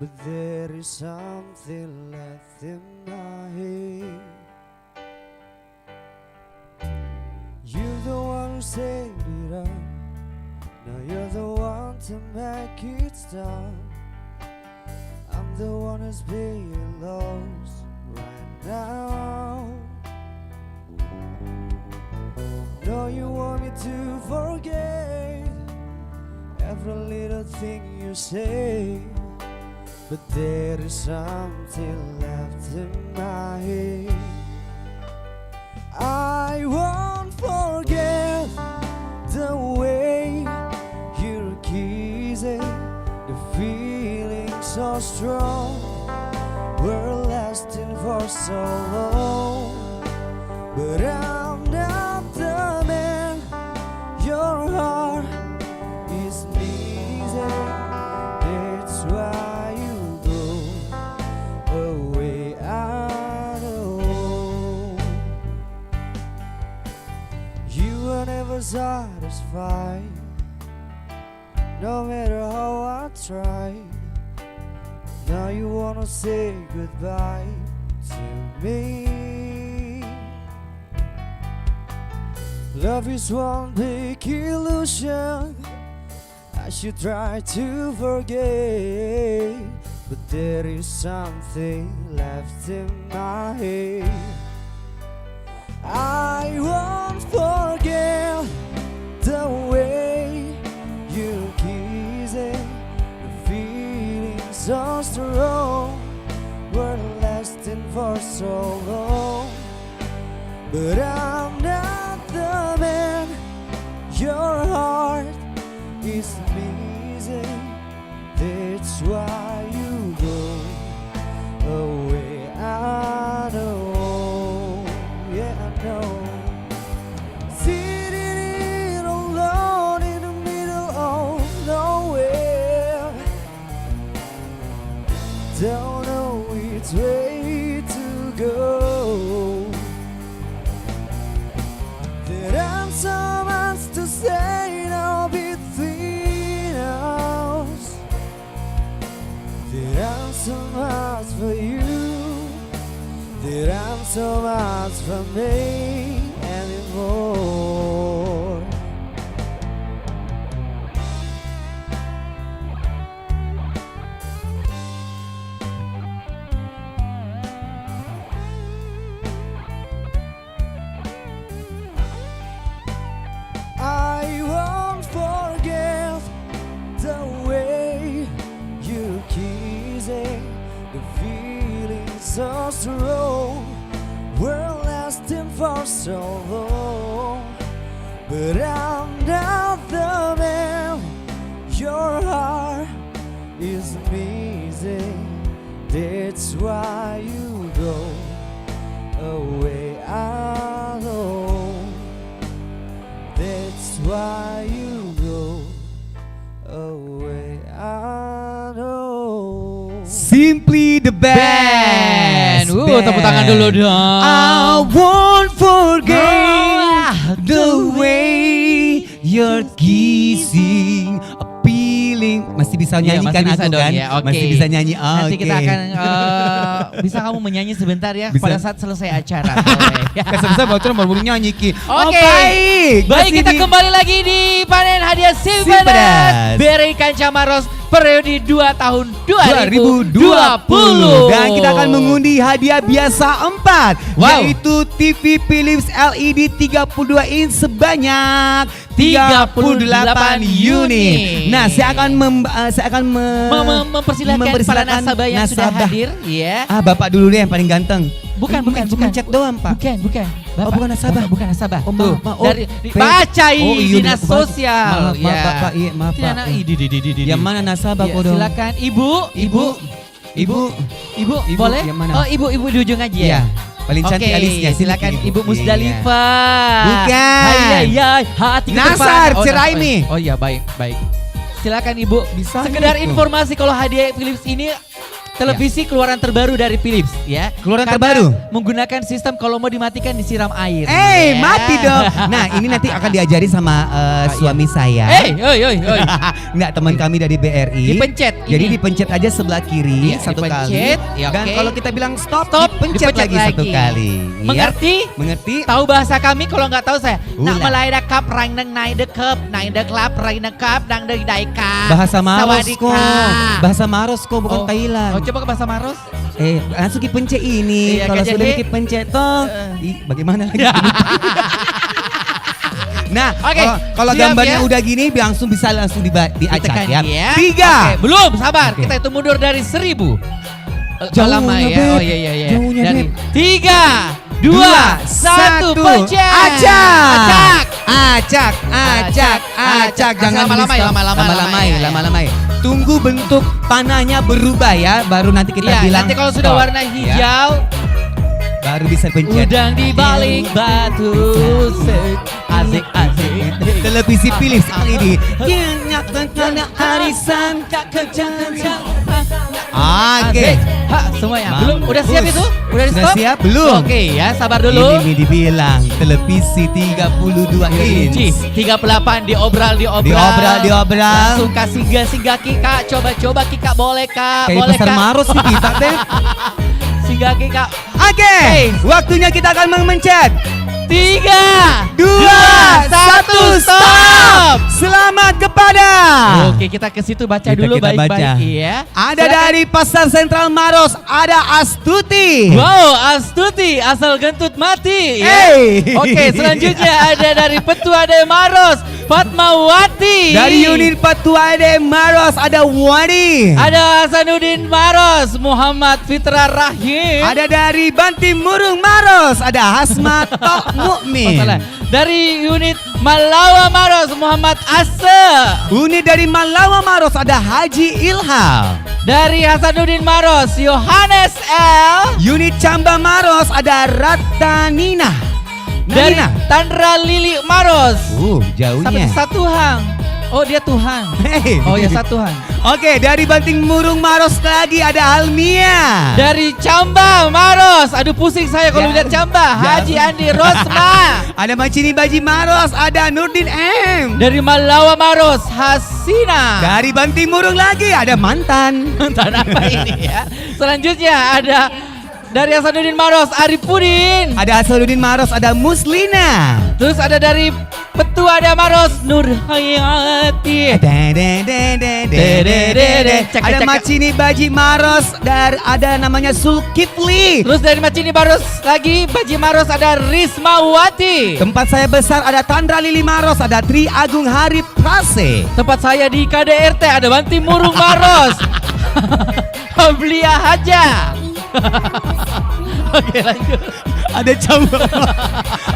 C: but there is something left in my head. You're the one who set it up, now you're the one to make it stop. I'm the one who's being lost right now. No, you want me to forget every little thing you say, but there is something left in my head. I won't forget the way you're kissing, the feeling so strong. We're lasting for so long, but I'm not the man your heart is missing. That's why you go away. I know you were never satisfied, no matter how I tried. Now you wanna say goodbye to me. Love is one big illusion I should try to forget, but there is something left in my head. I won't forget the way you're kissing, the feeling so strong. We're lasting for so long, but I'm not the man your heart is missing. That's why you go away. I know, yeah I know. Sitting here alone in the middle of nowhere, don't know which way to go. There are so much to say now between us. There are so much for you, there are so much for me anymore. I won't forget the way you're kissing, the feeling so strong. We're lasting for so long, but I'm not the man your heart is missing. That's why you go away. I know. That's why you go away. I know.
A: Simply the best.
B: Tepuk tangan dulu dong.
A: I won't forget the way you're kissing, a feeling. Masih bisa
B: Iya,
A: nyanyikan
B: masih bisa
A: aku
B: dong,
A: kan?
B: ya, oke.
A: Masih bisa nyanyi.
B: Nanti
A: Oke.
B: kita akan bisa kamu menyanyi sebentar ya
A: Bisa.
B: pada saat selesai acara. Boleh.
A: Kesel-kesel bocor baru nyanyi Ki.
B: Oke.
A: Baik.
B: Baik,
A: Masih
B: kita
A: di-
B: kembali lagi di panen hadiah
A: Simpedas.
B: Simpedas Beri Kancamaros periode 2 tahun
A: 2020
B: 2020.
A: dan kita akan mengundi hadiah biasa 4
B: Wow.
A: yaitu TV Philips LED 32 inch sebanyak 38 unit. Nah, saya akan
B: Mempersilahkan para nasabah yang sudah hadir, ya.
A: Bapak dulu deh yang paling ganteng.
B: Bukan.
A: Mencet doang, Pak.
B: Bukan.
A: Oh, bukan nasabah.
B: Bukan nasabah.
A: Oh,
B: Tuh,
A: maaf, Pak. Oh,
B: dari
A: P-
B: baca
A: Oh, iya,
B: dinas
A: Pak.
B: sosial.
A: Maaf, Bapak. Iya, maaf,
B: Tidak,
A: Pak.
B: nah,
A: Yang mana nasabah
B: Ya,
A: kok dong?
B: silakan Ibu.
A: Ibu,
B: Boleh?
A: yang mana?
B: Oh, Ibu di ujung aja ya.
A: Iya. Paling cantik
B: Oke,
A: alisnya. Sini,
B: silakan Ibu
A: Iya.
B: Musdalifah.
A: Bukan.
B: Hai, hati ke
A: Nasar,
B: depan.
A: Ceraimi.
B: Oh iya, baik. Silakan Ibu.
A: Bisa
B: Sekedar
A: gitu.
B: informasi kalau hadiah Philips ini televisi keluaran terbaru dari Philips ya.
A: Keluaran
B: Karena
A: terbaru?
B: menggunakan sistem kalau mau dimatikan disiram air. Ya.
A: Mati dong. Nah, ini nanti akan diajari sama suami saya.
B: Oi.
A: Enggak, teman kami dari BRI.
B: Dipencet
A: Jadi
B: ini.
A: dipencet aja sebelah kiri
B: Iya,
A: satu
B: dipencet,
A: kali.
B: ya,
A: Dan
B: oke.
A: kalau kita bilang stop,
B: Stop,
A: dipencet lagi satu kali. Iya.
B: Mengerti?
A: Mengerti?
B: Tahu bahasa kami? Kalau nggak tahu saya. Nak
A: Ulah.
B: melai da kap, rain deng nai de kep, nai de klap, rain de kap, dang de dai kap.
A: Bahasa Maros
B: Sawadika.
A: kok. Bahasa Maros kok, bukan Thailand.
B: Oh, coba ke bahasa Maros.
A: Langsung dipencet ini.
B: Iya,
A: Kalau
B: kan,
A: sudah
B: jadi-
A: dipencet toh. Bagaimana lagi? Nah,
B: Oke,
A: kalau
B: siap
A: gambarnya
B: ya?
A: udah gini langsung diacak
B: Ditekan
A: ya.
B: ya.
A: 3.
B: Oke, belum, sabar.
A: Oke.
B: Kita itu mundur dari 1000.
A: Jauhnya,
B: Lama ya.
A: Beb.
B: Oh iya.
A: Jauhnya,
B: Dari
A: Beb.
B: 3, 2, 1, pencet.
A: Acak. Jangan
B: Lama-lamai,
A: di-stop.
B: lama-lamai.
A: Lama-lamai. Tunggu bentuk tanahnya berubah ya, baru nanti kita
B: Iya,
A: bilang
B: nanti kalau sudah
A: stop.
B: warna
A: Ya,
B: hijau,
A: baru bisa pencet.
B: udang di balik batu. Asik.
A: Televisi Philips ini. Karena arisan. Oke.
B: Semua ya. Belum, udah siap
A: Mampus.
B: itu? Udah di
A: Sudah
B: stop?
A: siap? Belum.
B: Oke ya, sabar dulu.
A: Ini dibilang televisi 32 inch.
B: 38 diobral.
A: Diobral.
B: Langsung kasih singgah Kika, coba Kika, boleh Kak?
A: Kayak
B: Boleh
A: pasar
B: Kak?
A: Maros nih kita teh.
B: Singgah Kika.
A: Oke, waktunya kita akan memencet.
B: 3,
A: 2, 1, stop. Selamat kepada.
B: Oke, kita ke situ baca
A: Kita
B: dulu
A: baca.
B: baik-baik ya.
A: Ada
B: Silakan.
A: dari Pasar Sentral Maros, ada Astuti.
B: Wow, Astuti asal gentut mati ya.
A: Hey.
B: Oke, selanjutnya ada dari Petua de Maros, Fatmawati.
A: Dari unit Patua de Maros ada Wadi.
B: ada Hasanuddin Maros, Muhammad Fitra Rahim.
A: Ada dari Bantim Murung Maros, ada Hasmat Tok Mukmin.
B: Oh, salah. Dari unit Malawa Maros, Muhammad Ase.
A: Unit dari Malawa Maros ada Haji Ilham.
B: Dari Hasanuddin Maros, Yohanes L.
A: Unit Camba Maros ada Ratanina.
B: Dari
A: Nina.
B: Tandra Lili Maros. Sampai
A: Jauhnya.
B: satu hang. Oh, dia Tuhan.
A: Hey.
B: Oh ya, satu hang.
A: Oke, dari Banting Murung Maros lagi ada Almia.
B: Dari Camba Maros. Aduh, pusing saya kalau lihat Camba. Haji Andi Rosma.
A: Ada Macini Baji Maros, ada Nurdin M.
B: Dari Malawa Maros, Hasina.
A: Dari Banting Murung lagi ada Mantan.
B: Mantan apa ini ya? Selanjutnya ada dari Hasanuddin Maros, Arifudin.
A: Ada Asaduddin Maros, ada Muslina.
B: Terus ada dari Petua ada Maros, Nur Hayati. Cek,
A: Ada
B: cek.
A: Macini Baji Maros, ada namanya Zulkifli.
B: Terus dari Macini Maros lagi, Baji Maros ada Rismawati.
A: Tempat saya besar ada Tandra Lili Maros, ada Tri Agung Hari Prase.
B: Tempat saya di KDRT ada Banti Murung Maros. Hablia Haja. Oke, lanjut.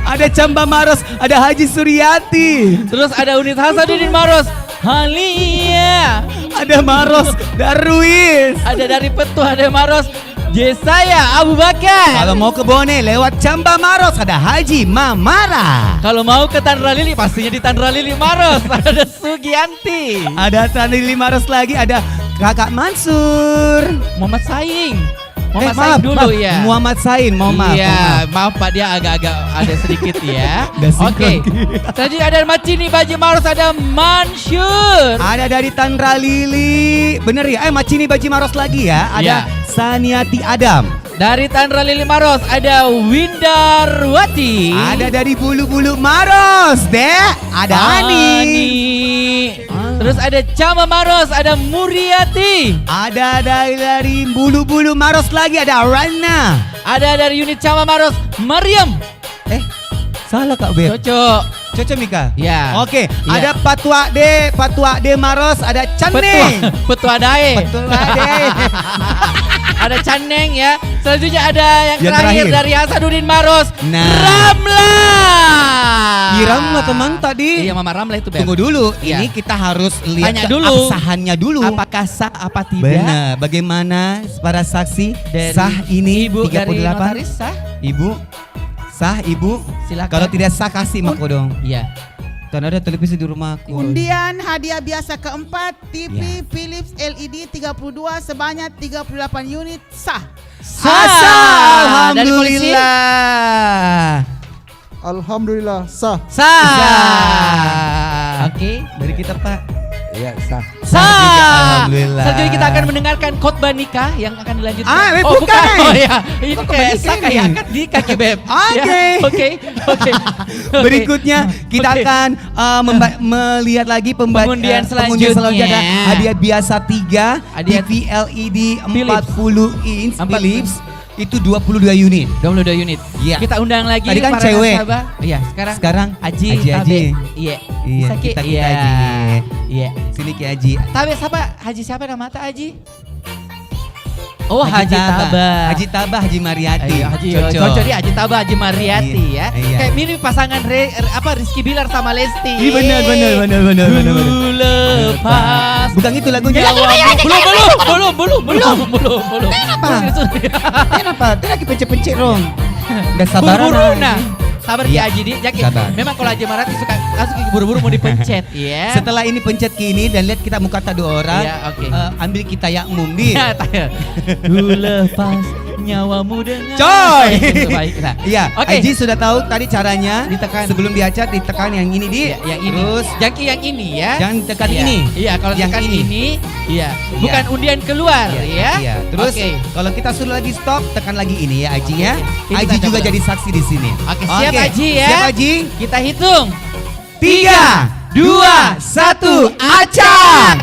A: Ada Camba Maros, ada Haji Suryati.
B: Terus ada unit Hasanuddin Maros, Halia.
A: Ada Maros Darwis.
B: Ada dari Petua ada Maros, Jesaya Abu Bakar.
A: Kalau mau ke Bone lewat Camba Maros ada Haji Mamara.
B: Kalau mau ke Tandra Lili, pastinya di Tandra Lili Maros. Ada Sugianti.
A: Ada Tandra Lili Maros lagi, ada Kakak Mansur.
B: Muhammad Saing. Muhammad Saing dulu ya.
A: Muhammad Sain, maaf.
B: Iya, maaf Pak, dia agak-agak ada sedikit ya.
A: Udah sinkron.
B: Oke. Selanjutnya ada Macini Baji Maros, ada Mansur.
A: Ada dari Tandra Lili, bener ya? Macini Baji Maros lagi ya. Ada
B: Iya.
A: Saniati Adam.
B: Dari Tandra Lili Maros ada Windarwati.
A: Ada dari Bulu-Bulu Maros, deh. Ada Ani.
B: Terus ada Cama Maros, ada Muriati.
A: Ada dari Bulu-Bulu Maros lagi, ada Rana.
B: Ada dari unit Cama Maros, Mariam.
A: Salah Kak Beb.
B: Cocok.
A: Cocok Mika?
B: Ya.
A: Oke,
B: Ya.
A: ada Patua D Maros, ada Caneng.
B: Petua Dae.
A: Patua D.
B: Ada Caneng ya. Selanjutnya ada yang
A: Yang
B: terakhir
A: terakhir.
B: dari Hasanuddin Maros,
A: Nah.
B: Ramla.
A: Ramla teman tadi.
B: Iya, Mama Ramla itu, Beb.
A: Tunggu dulu,
B: Iya.
A: ini kita harus lihat
B: Tanya dulu.
A: keabsahannya dulu.
B: Apakah sah apa tidak?
A: Benar, bagaimana para saksi
B: Dari
A: sah ini
B: Ibu dari
A: 38?
B: notaris sah?
A: Ibu, sah Ibu?
B: Silakan.
A: Kalau tidak sah kasih mako dong.
B: Iya.
A: Karena ada televisi di rumahku.
G: Undian hadiah biasa keempat, TV
A: Ya.
G: Philips LED 32 sebanyak 38 unit sah.
A: Sah.
B: Dari polisi?
A: Alhamdulillah.
C: Alhamdulillah sah.
B: Sah. Oke.
A: Dari kita Pak.
C: Iya sah.
B: Sah.
A: Alhamdulillah.
B: Selanjutnya kita akan mendengarkan khotbah nikah yang akan dilanjutkan.
A: Bukan.
B: Oh ya, itu
A: Kok
B: kayak
A: khotbah
B: sah
A: nikah
B: kayak
A: ini?
B: akad nikah kayak Beb.
A: Oke.
B: Ya, Oke.
A: Berikutnya kita
B: Oke.
A: akan melihat lagi
B: Pengundian selanjutnya.
A: Ada hadiah biasa 3,
B: Hadiah
A: TV LED
B: Philips.
A: 40 inch
B: 40.
A: Philips itu 22 unit.
B: 22 unit.
A: Iya.
B: Kita undang lagi
A: Tadi kan
B: para
A: cewek.
B: nasabah. Iya,
A: Sekarang
B: Haji
A: Haji.
B: Tabe. Iya.
A: Iya,
B: Bisa, Ki?
A: kita
B: Iya.
A: Haji.
B: Iya.
A: Sini Ki Haji.
B: Tabe siapa? Haji siapa nama ta Haji? Oh, Haji Taba.
A: Haji Taba, Haji Mariati.
B: Iya, Haji cocok dia Haji Taba, Haji Mariati
A: Iya,
B: ya.
A: iya.
B: Kayak mirip pasangan Rizky Bilar sama Lesti.
A: Iya benar.
B: Ku lepas.
A: Bukan itu lagunya.
B: Belum.
A: Kenapa? Dia lagi pencet-pencet rong. Udah sabaran.
B: Buru-buru
A: Haji.
B: nah. Sabar Ki
A: Iya,
B: Haji di. Jaki.
A: sabar.
B: Memang kalau Haji Mariati suka langsung buru-buru mau dipencet, ya.
A: Setelah ini pencet kini dan lihat kita muka tak dua orang.
B: Iya, oke.
A: Ambil kita yakmum di.
B: Ya, tanya. Ku lepas nyawamu dengan.
A: Coy.
B: Itu baik. Nah,
A: Iya,
B: Oke.
A: Haji sudah tahu tadi caranya.
B: Ditekan.
A: Sebelum diacak ditekan yang ini di.
B: Ya, yang ini.
A: Terus
B: Jaki yang ini ya.
A: jangan tekan
B: Iya.
A: ini.
B: Iya, kalau
A: Yang
B: tekan
A: ini.
B: ini, iya. Bukan undian keluar, ya.
A: Iya. Terus
B: Oke.
A: kalau kita suruh lagi stop, tekan lagi ini ya Haji ya.
B: Ini
A: Haji
B: tanda
A: juga
B: benar.
A: jadi saksi di sini.
B: Oke, siap Haji ya.
A: Siap Haji.
B: Kita hitung.
A: 3, 2, 1, acak.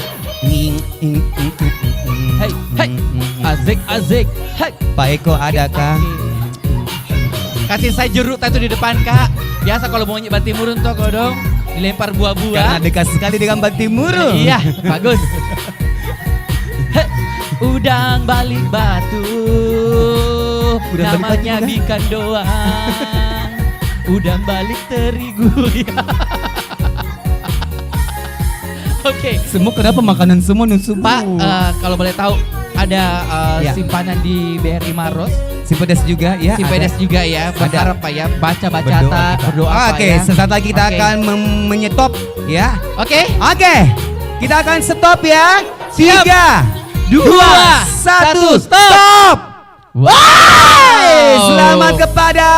B: Hai. Azik. Hai.
A: Pak Eko adakah?
B: Kasih saya jeruk itu di depan, Kak. Biasa kalau mau nyebati murun tuh kok dong. Dilempar
A: Karena
B: buah-buah.
A: dekat sekali dengan Batimuru.
B: Iya, bagus. Hei, udang balik batu.
A: Udang balik batu
B: Namanya
A: juga.
B: bikan doang. Udang balik terigu. Oke.
A: Semua kenapa makanan semua nusuk?
B: Pak, kalau boleh tahu ada
A: Ya.
B: simpanan di BRI Maros,
A: Si pedas juga ya.
B: si
A: ada.
B: pedes juga ya. Berharap Pak ya baca-baca
A: Berdoa kita.
B: berdoa Pak
A: Oke,
B: ya.
A: sesaat lagi kita
B: Oke.
A: akan menyetop ya.
B: Oke.
A: Oke, kita akan stop ya.
B: Siap.
A: 3, 2, 1,
B: stop.
A: stop.
B: Wow.
A: Selamat kepada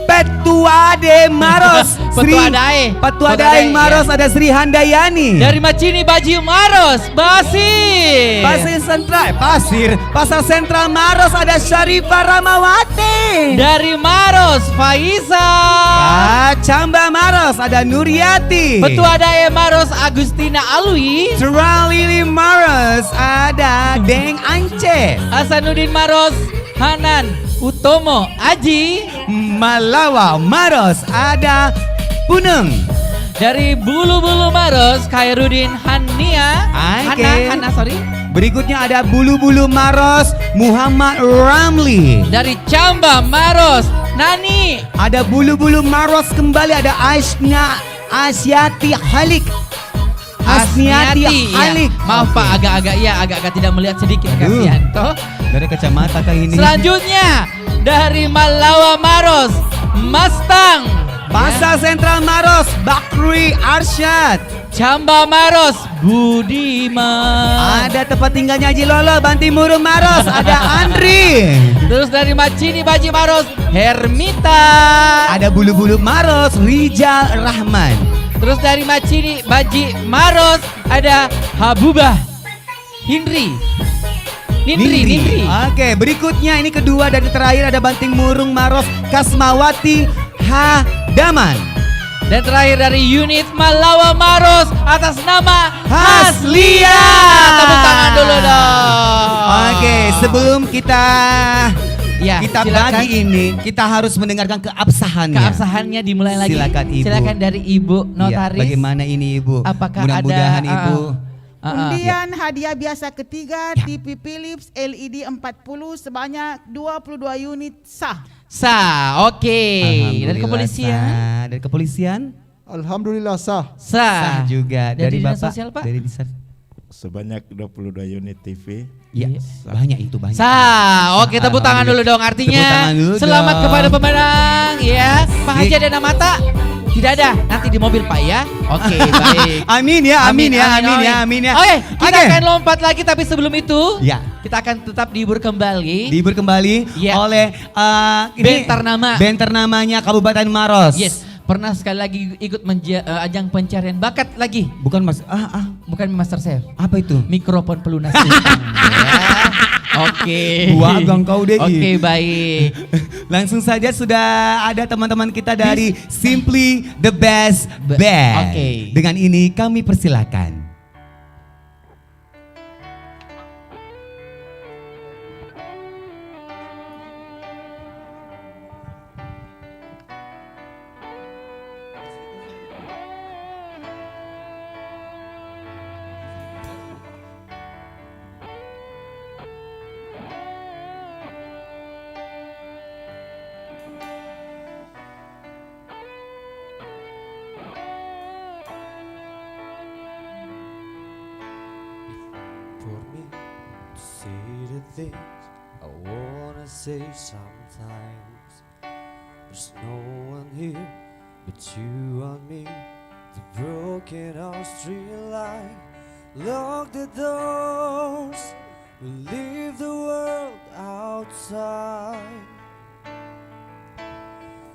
A: Petua de Maros.
B: Petua Dae.
A: Petua
B: Petua
A: Dae
B: Dae,
A: Maros ada Sri Handayani.
B: Dari Macini Baji Maros, Basir.
A: Pasar Sentral Maros ada Syarifah Ramawati.
B: Dari Maros, Faiza.
A: Camba Maros ada Nuriati.
B: Petua Dae Maros, Agustina Alwi.
A: Lili Maros ada Deng Ance.
B: Hasanuddin Maros, Hanan Utomo Aji.
A: Malawa Maros ada Puneng.
B: Dari Bulu-Bulu Maros, Khairuddin Hania.
A: Oke.
B: Hana, sorry.
A: Berikutnya ada Bulu-Bulu Maros Muhammad Ramli.
B: Dari Camba Maros, Nani.
A: Ada Bulu-Bulu Maros kembali ada Asyati Halik. Asniati Halik.
B: Ya. Maaf
A: Oke.
B: Pak, agak-agak tidak melihat sedikit
A: Aduh.
B: kasihan toh.
A: Dari kacamata kah ini?
B: Selanjutnya dari Malawa Maros, Mustang.
A: Pasar Sentral Maros Bakri Arsyad.
B: Camba Maros, Budiman.
A: Ada tempat tinggalnya Haji Lolo Bantimuru Maros ada Andri.
B: Terus dari Macini Baji Maros, Hermita.
A: Ada Bulu-Bulu Maros Rijal Rahman.
B: Terus dari Macini Baji Maros ada Habubah Hindri. Nindri.
A: Oke, berikutnya ini kedua dan terakhir ada Banting Murung Maros Kasmawati Hadaman.
B: Dan terakhir dari unit Malawa Maros atas nama
A: Haslia.
B: Tepuk tangan dulu dong.
A: Oke, sebelum kita
B: Ya,
A: kita
B: silakan.
A: bagi ini, kita harus mendengarkan keabsahannya.
B: Keabsahannya dimulai lagi.
A: Silakan, Ibu.
B: Silakan dari Ibu
A: Iya,
B: Notaris.
A: bagaimana ini Ibu?
B: Apakah
A: Mudah-mudahan
B: ada
A: Ibu
G: Undian hadiah biasa ketiga TV Philips LED 40 sebanyak 22 unit sah.
B: Sah, oke. Dari
A: Alhamdulillah
B: kepolisian.
A: sah. Dari kepolisian
C: Alhamdulillah sah.
A: sah juga. Dari
B: Dinas
A: Bapak
B: Sosial, Pak?
A: dari Disar.
H: Sebanyak 22 unit TV.
A: Ya,
B: Iya.
A: banyak itu banyak.
B: Sah, oke tepuk tangan dulu dong.
A: Tepuk
B: Artinya
A: tangan dulu
B: selamat
A: dong.
B: kepada pemenang ya. Pak Haji ada nama tak? Tidak ada, nanti di mobil Pak ya. Oke, baik.
A: Amin ya, amin ya, amin ya, amin ya.
B: Oke, kita
A: Oke.
B: akan lompat lagi tapi sebelum itu
A: Ya.
B: kita akan tetap dihibur kembali.
A: Dihibur kembali
B: Ya.
A: oleh
B: Band ternama.
A: Band ternamanya Kabupaten Maros.
B: Yes, pernah sekali lagi ikut ajang pencarian bakat lagi.
A: Bukan Mas,
B: Bukan Master Chef,
A: apa itu?
B: mikrofon pelunas cinta. Ya. Oke.
A: Gua agak kau deh.
B: Oke, baik.
A: Langsung saja sudah ada teman-teman kita dari Simply the Best Band.
B: Oke.
A: Dengan ini kami persilakan.
C: For me to say the things I wanna say sometimes. There's no one here but you and me. The broken on street light. Lock the doors. We leave the world outside.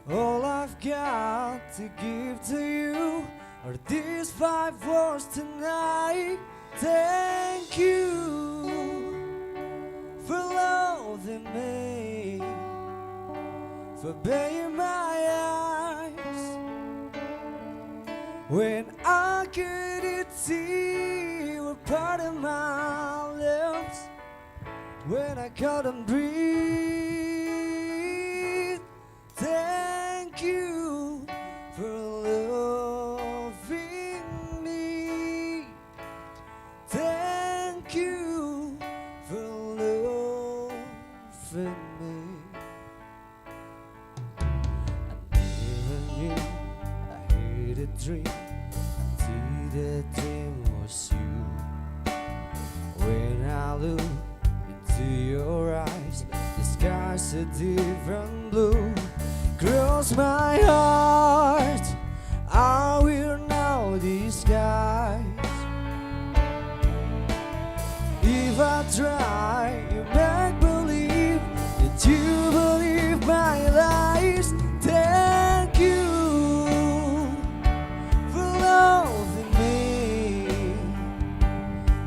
C: All I've got to give to you are these 5 words tonight. Thank you for loving me, for being my eyes when I couldn't see you were part of my lips, when I couldn't breathe. Thank you for loving me. Thank you for loving me. I never knew I had a dream until the dream was you. When I look into your eyes, the sky's a different blue. Cross my heart, I will know these skies. If I try, you make believe that you believe my lies. Thank you for loving me,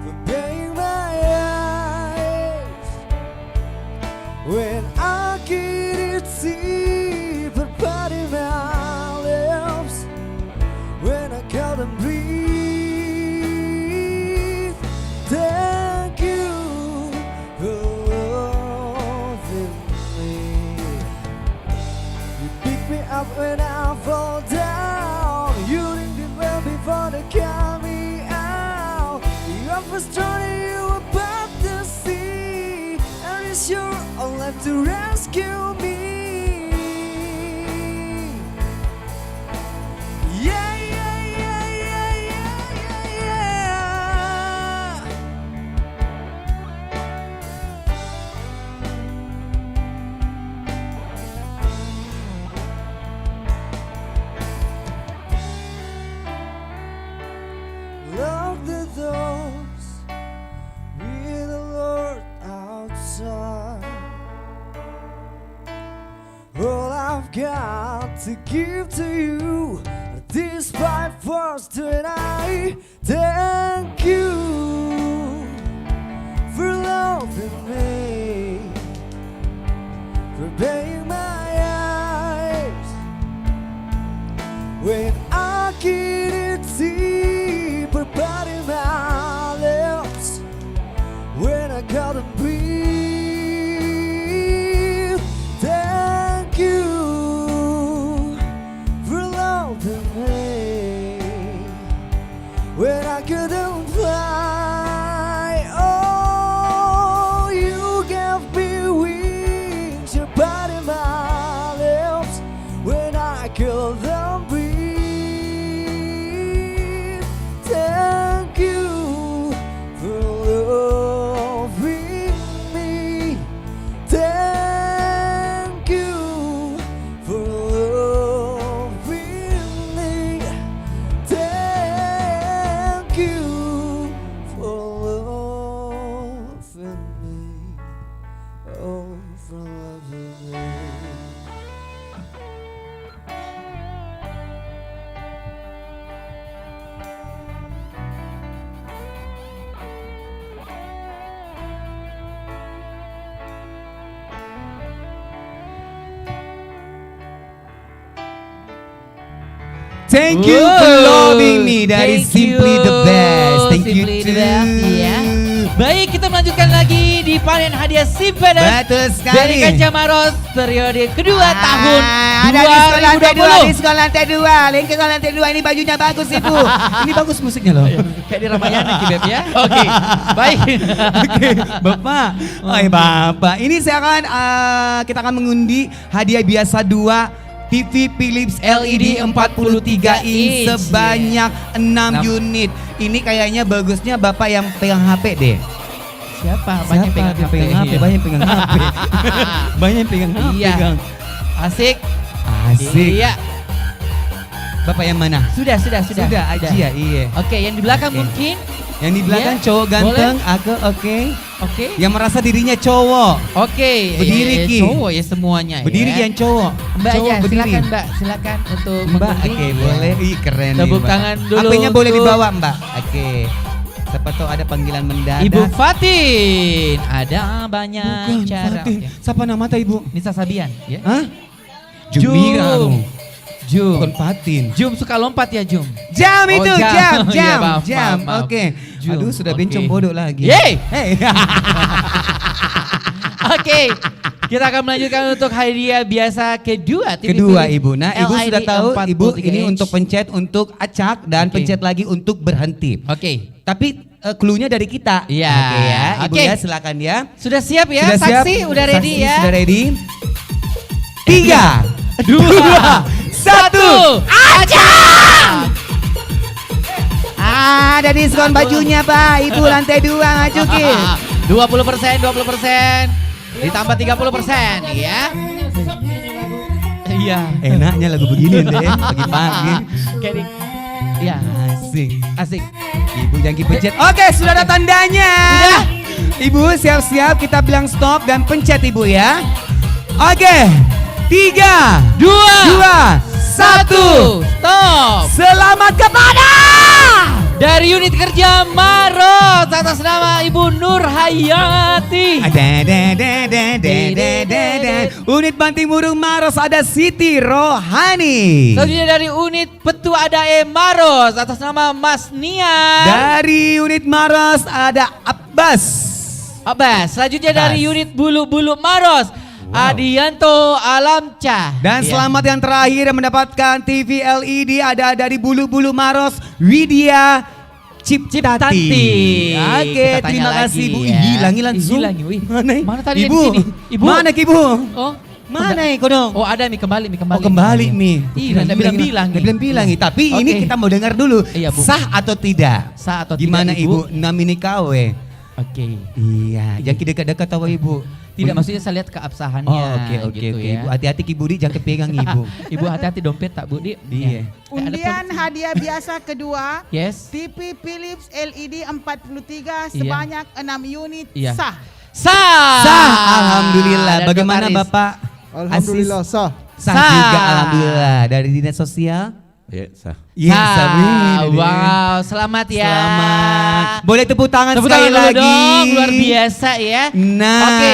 C: for being my eyes when I couldn't see, but biting my lips when I couldn't breathe. Thank you for loving me. You pick me up when I fall down. You didn't do well before they count me out. You offer stronger, you about to see, and it's your all left to rescue me. Yeah, yeah, yeah, yeah, yeah, yeah, yeah. Lock the doors with the Lord outside. All I've got to give to you are these 5 words tonight. Thank you for loving me, for being my eyes when I couldn't see, but biting my lips when I couldn't breathe. Thank you for loving me when I couldn't fly. Oh, you gave me wings, you biting my lips when I couldn't breathe. Thank you for loving me. Thank you for loving me.
A: Thank you for loving me dari
B: Thank
A: Simply
B: you,
A: the Best. Thank you
B: Simply
A: too.
B: the Best, ya. Baik, kita melanjutkan lagi di panen hadiah Simpedes
A: Betul sekali.
B: dari Kanca Maros periode kedua tahun
A: ada diskon lantai 2,
B: 2020.
A: diskon lantai 2, link ke lantai 2. Ini bajunya bagus ibu. Ini bagus musiknya loh.
B: Kayak di Ramayana Beb ya. Oke, baik.
A: Oke, Bapak. Bapak. Ini saya akan kita akan mengundi hadiah biasa 2 TV Philips LED 43 inch sebanyak 6 unit. Ini kayaknya bagusnya Bapak yang pegang HP deh.
B: Siapa?
A: Banyak pegang HP. Banyak pegang HP. Banyak pegang HP.
B: Iya. Asik.
A: Asik.
B: Iya.
A: Bapak yang mana?
B: Sudah
A: Aja ya, iya.
B: Oke, yang di belakang
A: Oke.
B: mungkin.
A: Yang di belakang
B: Iya,
A: cowok ganteng,
B: boleh.
A: aku oke.
B: Oke.
A: Yang merasa dirinya cowok.
B: Oke.
A: Berdiri,
B: ya,
A: Ki.
B: cowok ya semuanya
A: Berdiri
B: ya.
A: yang cowok.
B: Mbak
A: Cowok
B: ya,
A: berdiri.
B: silakan Mbak, silakan untuk
A: Mbak,
B: mengundi.
A: oke
B: Ya.
A: boleh. Ih keren nih,
B: Tepuk
A: Mbak.
B: tangan dulu
A: HP-nya boleh
B: untuk
A: dibawa Mbak. Oke. Siapa tahu ada panggilan mendadak.
B: Ibu Fatin. Ada banyak
A: Bukan,
B: cara.
A: Fatin.
B: Oke.
A: Siapa nama ta Ibu?
B: Nisa Sabian ya.
A: Hah?
B: Jum.
A: Jumira lu.
B: Jum.
A: Bukan Fatin.
B: Jum suka lompat ya Jum.
A: Jam
B: Oh,
A: itu,
B: jam.
A: jam,
B: Iya,
A: jam,
B: maaf,
A: jam.
B: maaf, maaf.
A: Oke.
B: Jum,
A: Aduh, sudah
B: oke.
A: bencong bodoh lagi.
B: Yeay.
A: Hey.
B: Oke, kita akan melanjutkan untuk hadiah biasa kedua. TV
A: Kedua
B: Philips
A: Ibu. Nah, Ibu
B: LED
A: sudah tahu
B: 43
A: Ibu ini
B: inch.
A: untuk pencet untuk acak dan
B: Oke.
A: pencet lagi untuk berhenti.
B: Oke.
A: Tapi clue-nya dari kita.
B: Iya.
A: Oke ya. Ibu
B: Oke.
A: ya silakan ya.
B: Sudah siap ya?
A: Sudah siap?
B: Saksi udah ready
A: Saksi
B: ya?
A: Sudah ready? 3, 2, 1.
B: Acak!
A: Ada diskon bajunya Pak. Ibu lantai 2 ngajukin.
B: 20%, ditambah 30%, ya. Iya.
A: Enaknya lagu begini deh pagi-pagi.
B: Kayak di- Iya,
A: Asik.
B: asik.
A: Ibu jangan pencet. Oke, sudah ada tandanya.
B: Sudah.
A: Ibu siap-siap kita bilang stop dan pencet Ibu ya. Oke. 3, 2, 1.
B: Stop.
A: Selamat kepada
B: Dari unit kerja Maros atas nama Ibu Nur Hayati.
A: Unit Banting Murung Maros ada Siti Rohani.
B: Selanjutnya dari unit Petu Adae Maros atas nama Mas Nian.
A: Dari unit Maros ada Abbas.
B: Abbas. Selanjutnya
A: Abbas.
B: dari unit Bulu-Bulu Maros, Adianto Alamcah.
A: Dan
B: Iya.
A: selamat yang terakhir yang mendapatkan TV LED ada dari Bulu-Bulu Maros Widya Ciptati.
B: Ciptati.
A: Oke,
B: Kita tanya
A: terima
B: lagi
A: kasih Bu.
B: ya.
A: Hilang Zoom.
B: Hilang, wih.
A: Mana?
B: Mana tadi
A: Ibu?
B: di sini? Ibu?
A: Mana Ki, Bu?
B: Oh,
A: Mana kodong?
B: oh ada Mi kembali.
A: Oh kembali Mi.
B: Iya, enggak bilang-bilang.
A: Enggak bilang-bilang. Tapi
B: Oke.
A: ini kita mau dengar dulu.
B: Iya, Bu.
A: Sah atau tidak?
B: Sah atau
A: Gimana
B: tidak,
A: Ibu? Namini kawe.
B: Oke.
A: Iya, jangan dekat-dekat tahu Ibu.
B: Tidak, maksudnya saya lihat keabsahannya.
A: Oh, oke,
B: gitu
A: oke.
B: ya.
A: Ibu hati-hati Ki Budi, jangan kepegang Ibu.
B: Ibu hati-hati dompet tak Bu Di.
A: Iya.
B: Ada
G: Undian hadiah biasa kedua
B: Yes.
G: TV Philips LED 43
B: Iya.
G: sebanyak 6 unit
B: Iya.
G: sah.
B: Sah.
A: Sah, alhamdulillah.
B: Dan
A: Bagaimana
B: notaris.
A: Bapak?
C: Alhamdulillah sah.
A: Sah
B: Sah.
A: juga alhamdulillah. Dari Dinas Sosial?
H: Ya, sah.
A: Iya,
B: Sah.
A: Sabri.
B: Wow, selamat ya.
A: Selamat. Boleh tepuk tangan
B: Tepuk
A: sekali
B: tangan dulu
A: lagi.
B: dong, luar biasa ya.
A: Nah,
B: Oke.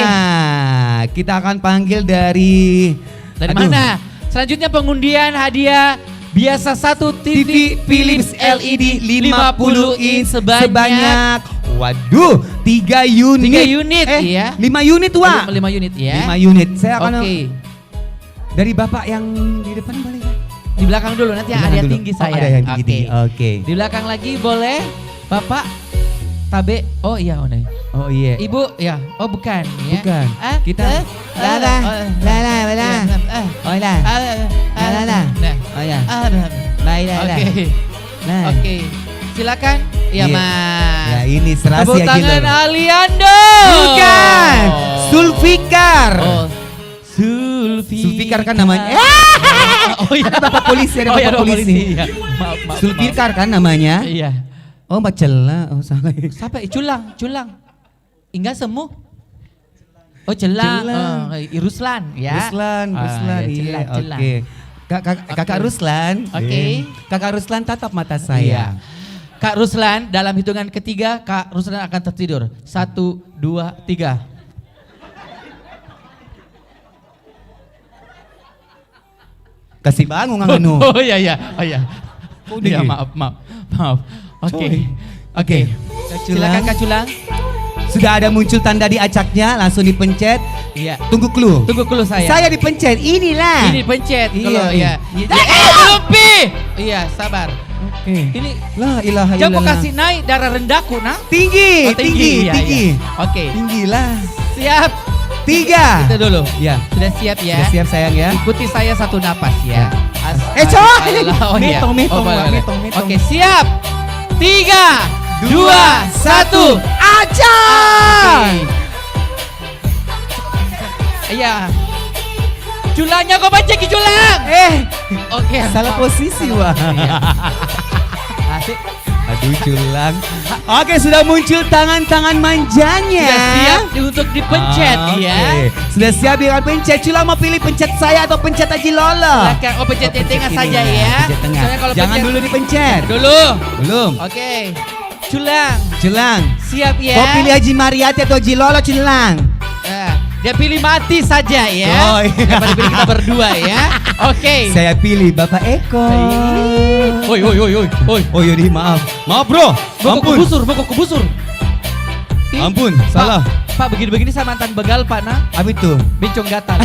A: kita akan panggil dari
B: Dari
A: Aduh.
B: mana? Selanjutnya pengundian hadiah biasa 1 TV Philips LED 50 inch sebanyak
A: waduh 3 unit.
B: 3 unit, iya.
A: 5 unit Wak.
B: 5 unit ya.
A: 5 unit. Saya akan
B: Oke.
A: dari Bapak yang di depan boleh ya?
B: Di belakang dulu nanti
A: Di
B: ada
A: belakang dulu.
B: tinggi
A: Oh,
B: saya.
A: ada yang tinggi. Oke.
B: Di belakang lagi boleh Bapak Tabe. Oh iya, oh, nih.
A: Oh iya.
B: Ibu ya. Oh bukan ya.
A: Bukan. Kita
B: Lala.
A: Oh lah. Lala. Oh ya. Baiklah.
B: Oke.
A: Nah.
B: Oke. Silakan. Ya,
A: Iya.
B: Mas.
A: Ya ini serasi
B: Tepuk
A: ya
B: tangan
A: gila.
B: Aliando.
A: Bukan. Sulfikar.
B: Oh.
A: Sulfikar kan namanya.
B: Oh iya.
A: Ada Bapak polisi, ada
B: Oh iya,
A: Bapak polisi.
B: Iya. Maaf, maaf.
A: Sulfikar kan namanya?
B: maaf. Iya.
A: Oh Macela. Oh salah.
B: Siapa? Culang. Enggak semu. Oh, Celang.
A: Celang.
B: Oh, Ruslan ya.
A: Ruslan,
B: Ah,
A: Ruslan.
B: ya,
A: Iya,
B: Celang.
A: oke. Kakak Ruslan.
B: Oke.
A: Kakak Ruslan tatap mata
B: Iya.
A: saya.
B: Kak Ruslan, dalam hitungan ketiga Kak Ruslan akan tertidur. 1, 2, 3.
A: Kasih bangun nganu.
B: Oh iya iya. Oh iya.
A: Oh,
B: Iya,
A: dingin.
B: maaf. Oke.
A: Coy.
B: Oke. Silakan Kak Culang.
A: Sudah ada muncul tanda di acaknya, langsung dipencet.
B: Iya.
A: Tunggu clue.
B: Tunggu clue saya.
A: Saya dipencet, inilah.
B: Ini pencet
A: Iya,
B: kalau
A: iya.
B: ya. Belum Pi. Iya, sabar.
A: Oke.
B: Ini
A: La ilaha
B: jangan mau
A: illallah.
B: kasih naik darah rendahku, nah.
A: Tinggi,
B: Oh,
A: tinggi,
B: iya,
A: tinggi.
B: iya. Oke.
A: Tinggi lah.
B: Siap.
A: 3.
B: Kita dulu.
A: Ya.
B: Sudah siap ya?
A: Sudah siap sayang ya.
B: Ikuti saya satu napas ya.
A: coy!
B: Oh, iya.
A: Metong, metong,
B: boleh,
A: Wak,
B: boleh.
A: metong, metong.
B: Oke, siap. 3, 2, 1.
A: Aja.
B: Iya. Culangnya kau baca Ki Culang. Oke.
A: Salah posisi wah.
B: Asik.
A: Aduh culang. Oke, sudah muncul tangan-tangan manjanya.
B: Sudah siap untuk dipencet
A: Oke.
B: ya.
A: Sudah siap dengan pencet. Culang mau pilih pencet saya atau pencet Haji Lolo?
B: Silakan. Oh, pencet yang tengah
A: ini
B: saja
A: ya,
B: ya.
A: pencet tengah.
B: Soalnya kalau
A: Jangan
B: pencet-
A: dulu dipencet.
B: Dulu.
A: Belum.
B: Oke. Culang.
A: Culang.
B: Siap ya.
A: Kau pilih Haji Mariati atau Haji Lolo, Culang?
B: Dia pilih mati saja ya.
A: Oh, iya.
B: Daripada pilih kita berdua ya. Oke.
A: Saya pilih Bapak Eko.
B: Oi.
A: Oh iya, maaf. Maaf bro. Ampun.
B: Bokok kubusur.
A: Ampun, salah.
B: Pak, begini-begini saya mantan begal Pak nah.
A: Apa itu?
B: Bencong gatal.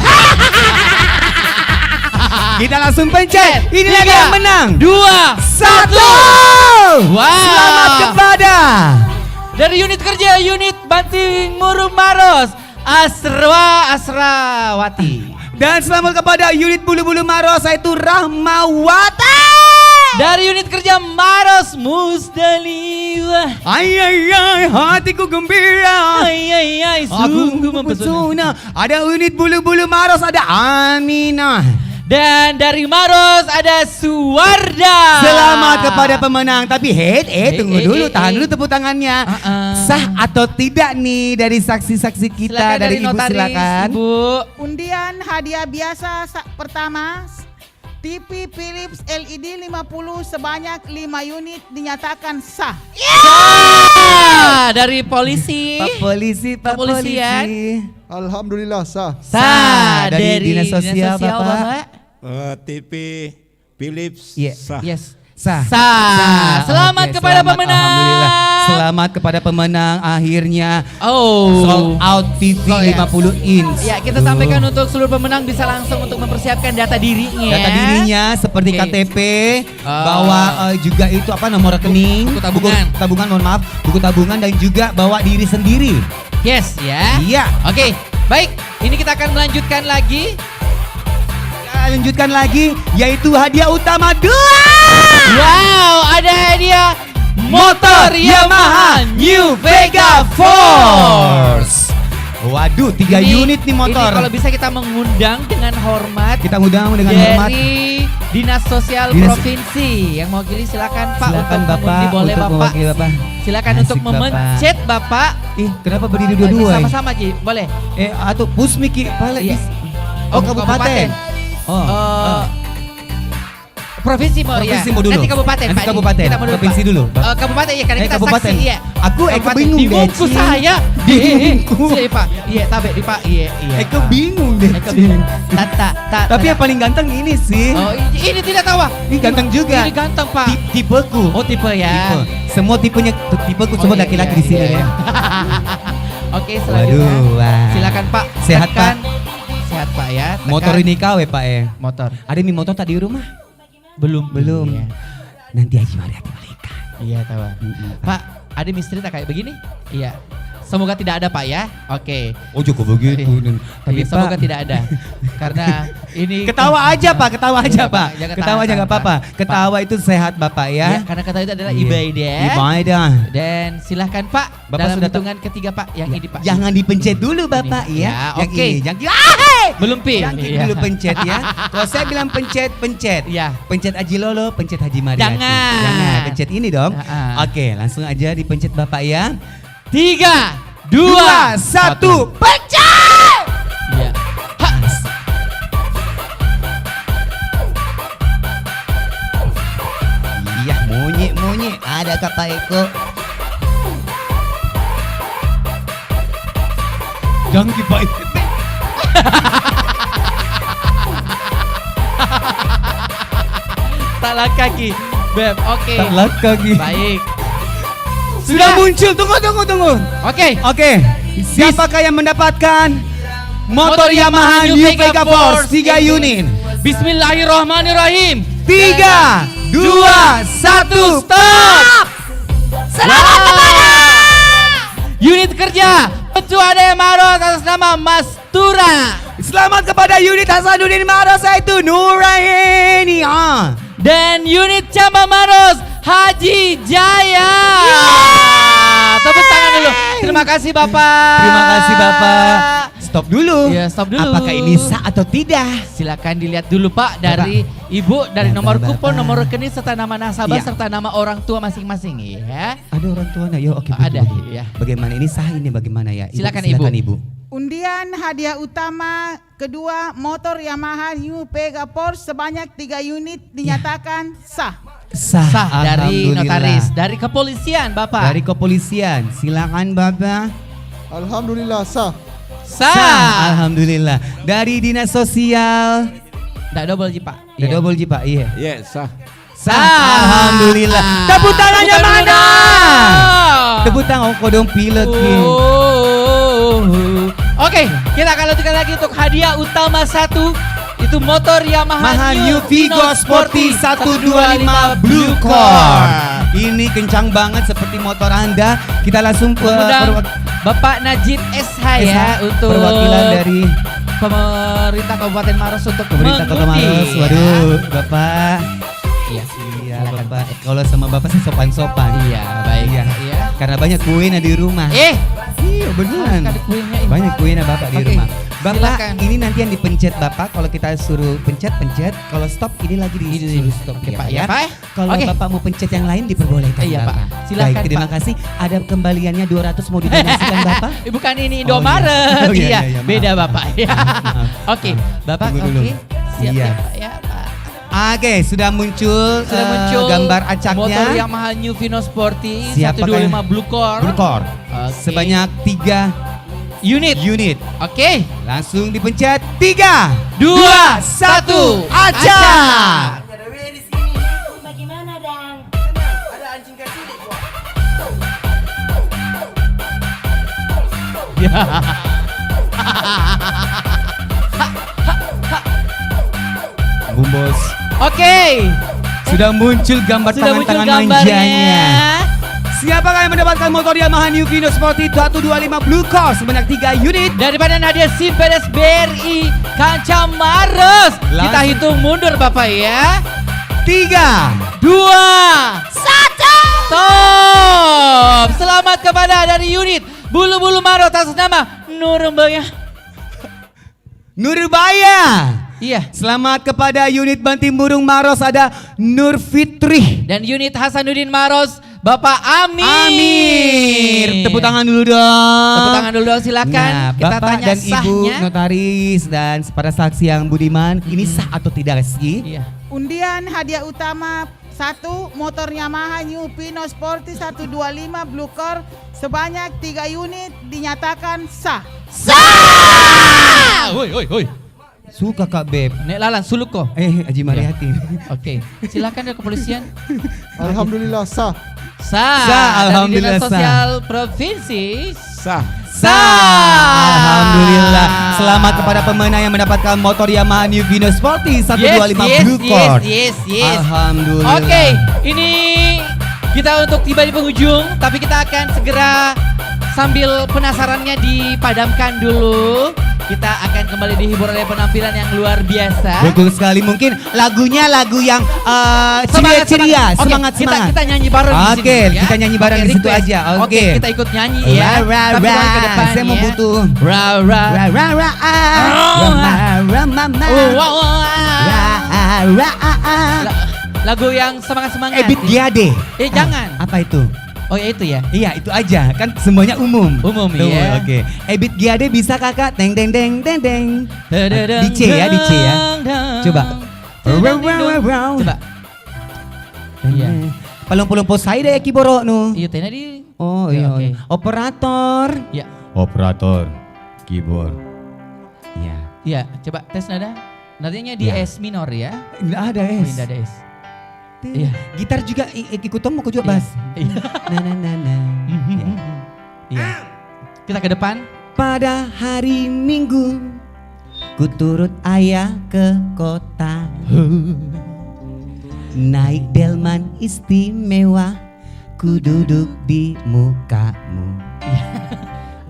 A: Kita langsung pencet. Inilah
B: 3,
A: yang menang.
B: 2,
A: 1.
B: Wow.
A: Selamat kepada
B: Dari unit kerja unit Banting Murum Maros Asrawati.
A: dan selamat kepada unit bulu-bulu Maros yaitu Rahmawati.
B: Dari unit kerja Maros Musdalifah.
A: Ay, hatiku gembira.
B: Ay, sungguh mempesona.
A: Ada unit bulu-bulu Maros, ada Aminah.
B: Dan dari Maros ada Suwarda.
A: Selamat kepada pemenang. Tapi tunggu dulu, tahan dulu tepuk tangannya. Sah atau tidak nih dari saksi-saksi kita,
B: Silakan
A: dari Ibu
B: notaris,
A: silakan.
B: Ibu.
G: Undian hadiah biasa pertama TV Philips LED 50 sebanyak 5 unit dinyatakan sah.
B: Dari polisi.
A: Pak Polisi, Pak
B: Kepolisian.
A: Polisi.
C: Alhamdulillah sah.
B: Sah
A: dari Dinas Sosial, Bapak.
H: TV Philips
A: Iya.
H: sah.
B: Yes.
A: Sah.
B: Sah. Selamat
A: Oke,
B: kepada
A: selamat,
B: pemenang.
A: Alhamdulillah. Selamat kepada pemenang. Akhirnya
B: Oh.
A: sold out TV
B: Oh, ya.
A: 50 inch.
B: Ya, kita sampaikan untuk seluruh pemenang bisa langsung untuk mempersiapkan data dirinya.
A: Data dirinya seperti
B: Oke.
A: KTP,
B: Oh.
A: bawa juga itu apa nomor rekening,
B: Buku tabungan.
A: buku tabungan, mohon maaf, buku tabungan dan juga bawa diri sendiri.
B: Yes, ya.
A: Iya.
B: Oke, baik. Ini kita akan melanjutkan lagi.
A: Kita lanjutkan lagi yaitu hadiah utama 2.
B: Wow, ada hadiah motor Yamaha New Vega Force.
A: Waduh, 3 unit nih motor.
B: Ini kalau bisa kita mengundang dengan hormat
A: Kita undang dengan
B: dari
A: hormat.
B: Dinas Sosial
A: Dinas-
B: Provinsi yang mewakili silakan Pak
A: Silakan
B: untuk
A: Bapak
B: mengundi, boleh
A: untuk
B: Bapak.
A: mewakili Bapak.
B: Silakan
A: Asik,
B: untuk
A: Bapak.
B: memencet Bapak.
A: Ih, kenapa berdiri dua-dua?
B: Sama-sama Ji, boleh.
A: Atau Pusmi Ki, pala-
B: Iya.
A: Oh, kabupaten. Oh.
B: Eh, Provinsi mau
A: Provinsi
B: ya.
A: mau dulu.
B: Nanti kabupaten
A: Nanti
B: Pak. Ini.
A: kabupaten.
B: Kita mau dulu,
A: Provinsi
B: Pak.
A: dulu.
B: Kabupaten ya karena kita
A: kabupaten.
B: saksi ya.
A: Aku
B: Kabupaten.
A: bingung deh.
B: Bingungku
A: Cing.
B: saya.
A: Bingungku.
B: Iya Pak. Iya tabe di Pak. Iya.
A: Eko bingung deh.
B: Eko
A: Cing.
B: bingung. Tak.
A: Tapi yang paling ganteng ini sih.
B: Oh ini tidak tahu. Ah.
A: Ini ganteng juga.
B: Ini ganteng Pak.
A: Tipeku.
B: Oh tipe ya.
A: Tipe. Semua tipenya tipeku
B: Oh,
A: semua
B: iya,
A: laki-laki
B: iya,
A: di sini
B: iya.
A: ya.
B: Oke selanjutnya.
A: Waduh, wah.
B: Silakan Pak.
A: Sehat,
B: Tekan. Sehat Pak ya. Tekan.
A: Motor ini KW Pak ya.
B: Motor.
A: Ada mi motor tak di rumah? Belum.
B: Iya.
A: Nanti Haji Mariati balikan.
B: Iya tahu. Pak, ada misteri tak kayak begini? Iya. Semoga tidak ada Pak ya. Oke.
A: Oh cukup begitu.
B: Tapi semoga tidak ada. Karena ini
A: Ketawa aja Pak, ketawa aja
B: Iya,
A: Pak.
B: Pak. Jangan
A: Ketawa aja
B: tahan,
A: nggak apa-apa.
B: Pak.
A: Ketawa itu sehat Bapak
B: ya,
A: ya.
B: karena kata itu adalah
A: Iya.
B: ibadah.
A: Ibadah.
B: Dan silahkan Pak,
A: Bapak
B: dalam
A: sudah
B: hitungan ketiga Pak, yang ini Pak.
A: Jangan dipencet dulu Bapak
B: Ini.
A: ya.
B: Ya,
A: Yang
B: oke.
A: ini, yang
B: Belum Pi.
A: Yang
B: Iya.
A: dulu pencet ya. Kalau saya bilang pencet.
B: Iya.
A: Pencet Haji Lolo, pencet Haji Mariati.
B: Jangan.
A: Jangan, pencet ini dong. Oke, langsung aja dipencet Bapak ya.
B: 3, 2,
A: 1, pencet!
B: Iya. Ha.
A: Iya, munyi. Ada Kak Pak Eko. Jangan Pak Eko.
B: Tak kaki. Beb, oke.
A: Tak lagi.
B: Baik.
A: Sudah muncul. Tunggu.
B: Oke.
A: Oke. Siapakah yang mendapatkan motor Yamaha New Vega Force 3 unit?
B: Bismillahirrahmanirrahim.
A: 3, 2, 1, stop!
B: Selamat kepada unit kerja Ketua Daya Maros atas nama Mas Tura
A: Selamat kepada unit Hasanuddin Maros yaitu Nuraini.
B: dan unit Camba Maros Haji Jaya. Tepuk tangan dulu. Terima kasih Bapak.
A: Terima kasih Bapak. Stop dulu.
B: Ya, stop dulu.
A: Apakah ini sah atau tidak?
B: Silakan dilihat dulu Pak dari Ibu, dari nomor kupon,
A: Bapak.
B: nomor rekening serta nama nasabah
A: Iya.
B: serta nama orang tua masing-masing ya.
A: Ada orang tuanya. Yo, oke.
B: Ada,
A: betul.
B: ya.
A: Bagaimana ini sah ini bagaimana ya?
B: Silakan,
A: Ibu.
G: Undian hadiah utama kedua motor Yamaha New Vega Force sebanyak 3 unit dinyatakan sah.
A: Sah,
B: Sah dari
A: Alhamdulillah.
B: notaris, dari kepolisian Bapak.
A: Dari kepolisian. Silakan Bapak.
C: Alhamdulillah sah.
B: Sah.
A: Alhamdulillah. Dari dinas sosial.
B: Nggak double Ji Pak.
A: Udah
B: Iya.
A: double Ji Pak, iya.
H: Yes, sah.
A: Sah. Alhamdulillah. Tepuk tangannya
B: Tepuk tangan
A: mana?
B: dulu.
A: Tepuk tangan kodong pilek.
B: Oke, kita akan lanjutkan lagi untuk hadiah utama 1. Itu motor Yamaha
A: Maha New Vigo Sporty 125 Blue
B: Core.
A: Core. Ini kencang banget seperti motor Anda. Kita langsung ke
B: Undang Bapak Najib SH ya untuk
A: perwakilan dari
B: pemerintah Kabupaten Maros untuk
A: pemerintah Kota
B: mengundi,
A: Maros.
B: ya.
A: Waduh, Bapak.
B: Iya.
A: Iya, Bapak. Kalau sama Bapak sih sopan-sopan.
B: Iya, baik.
A: Iya.
B: Iya.
A: Karena banyak kuenya di rumah. Iya, beneran.
B: Ada kuenya ini.
A: Banyak kuenya Bapak di
B: Oke,
A: rumah. Bapak,
B: silakan.
A: ini nanti yang dipencet Bapak. Kalau kita suruh pencet. Kalau stop, ini lagi disuruh stop.
B: Oke,
A: ya,
B: Pak,
A: Pak,
B: ya, Pak.
A: Kalau
B: Oke.
A: Bapak mau pencet yang lain diperbolehkan.
B: Iya, Pak.
A: Bapak.
B: Silakan,
A: Baik, terima
B: Pak.
A: kasih. Ada kembaliannya 200 mau didonasikan Bapak?
B: Bukan ini
A: Oh,
B: Indomaret.
A: iya. Oh, iya,
B: Iya,
A: iya, maaf.
B: beda Bapak. Iya.
A: Maaf.
B: Oke, Bapak
A: Tunggu
B: oke.
A: dulu.
B: Siap
A: Iya.
B: ya, Pak ya, Pak.
A: Oke, sudah muncul,
B: Sudah
A: gambar acaknya.
B: motor Yamaha New Vino Sporty
A: Siapakah
B: 125 Blue Core.
A: Blue Core.
B: Oke.
A: Sebanyak 3
B: unit. Oke.
A: Langsung dipencet. 3,
B: 2,
A: 1,
B: 1,
A: acak!
I: Bagaimana dang?
A: Bung Bos.
B: Oke.
A: Sudah muncul gambar
B: Sudah muncul
A: tangan-tangan
B: gambarnya.
A: manjanya. Siapakah yang mendapatkan motor Yamaha New Vino Sporty 125 Blue Core sebanyak 3 unit?
B: Daripada Nadia Simpedes BRI Kancam Maros. Kita
A: Langsung.
B: hitung mundur Bapak ya.
A: 3,
B: 2, 1. Stop. Selamat kepada dari unit Bulu-Bulu Maros atas nama Nurumbaya.
A: Nurbaya.
B: Iya.
A: Selamat kepada unit Banting Burung Maros ada Nur Fitri.
B: Dan unit Hasanuddin Maros Bapak Amir.
A: Amir. Tepuk tangan dulu dong.
B: Tepuk tangan dulu dong, silakan.
A: Nah,
B: Kita
A: Bapak
B: tanya
A: dan Ibu
B: sahnya.
A: notaris dan para saksi yang budiman, ini sah atau tidak sih?
B: Iya.
G: Undian hadiah utama 1 motor Yamaha New Vino Sporty 125 Blue Core sebanyak 3 unit dinyatakan sah.
B: Sah. Woi.
A: Suka Kak Beb.
B: Nek Lalan suluk kok.
A: Haji Mariatin.
B: Oke. Silakan dari kepolisian.
C: Alhamdulillah sah.
B: Sah.
A: Sah,
B: Dari
A: alhamdulillah
B: Dinas
A: sah.
B: Sosial Provinsi.
H: Sah.
A: Alhamdulillah. Selamat kepada pemenang yang mendapatkan motor Yamaha New Vino Sporty 125 Blue Core.
B: Yes.
A: Alhamdulillah.
B: Oke, ini kita untuk tiba di penghujung, tapi kita akan segera sambil penasarannya dipadamkan dulu. Kita akan kembali dihibur oleh penampilan yang luar biasa.
A: Betul sekali, mungkin lagunya lagu yang ceria,
B: Oke,
A: semangat.
B: kita nyanyi bareng di sini.
A: Oke, kita nyanyi bareng di situ
B: request.
A: aja. Oke.
B: Kita ikut nyanyi ya.
A: Ra,
B: Tapi mulai ke depan
A: saya mau
B: ya.
A: butuh.
B: Ra.
A: Ra ra ra mama.
B: Oh, wow.
A: Ra.
B: Lagu yang semangat-semangat.
A: Ebit Giade.
B: Jangan.
A: Apa itu?
B: Oh ya itu ya.
A: Iya, itu aja. Kan semuanya umum.
B: Umum,
A: Tuh,
B: iya.
A: Oke. Ebit Giade bisa Kakak? Deng deng deng deng deng. Di C ya, di C ya. Coba.
B: Coba. Iya.
A: Palung-palung pos saya deh kiboro nu.
B: Iya tena di.
A: Oh
B: Oke,
A: iya.
B: oke.
A: Operator.
B: Ya.
H: Operator keyboard.
A: Iya.
B: Iya, coba tes nada. Nadanya di
A: Ya.
B: S minor ya.
A: Enggak ada
B: Oh,
A: S.
B: tidak ada S. Iya.
A: Gitar juga ikut tombol kok juga bass.
B: Iya.
A: Na na na na. Ya.
B: Iya. Kita ke depan.
A: Pada hari Minggu ku turut ayah ke kota, naik delman istimewa, ku duduk di mukamu,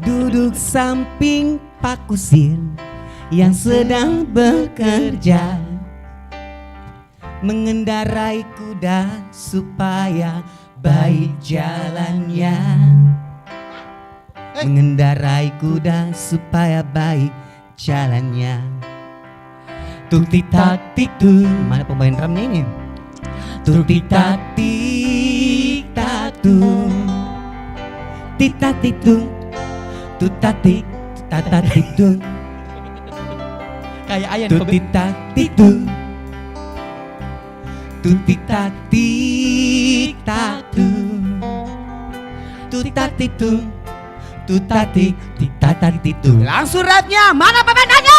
A: duduk samping Pak Kusir yang sedang bekerja, mengendarai kuda supaya baik jalannya. Mengendarai kuda supaya baik jalannya. Tuk tik tak tik tuk. Mana pemain drumnya ini? Tuk tik tak tik tak tuk. Tik tak tik tuk. Tuk tak tik tak tak tik tuk.
B: Kayak ayam
A: Tuk tik tak tik tuk. Tuk tik tak tik tak tuk. Tuk tak tik tuk. Tutatik, titatik, tu. Langsung rapnya, mana pemainannya?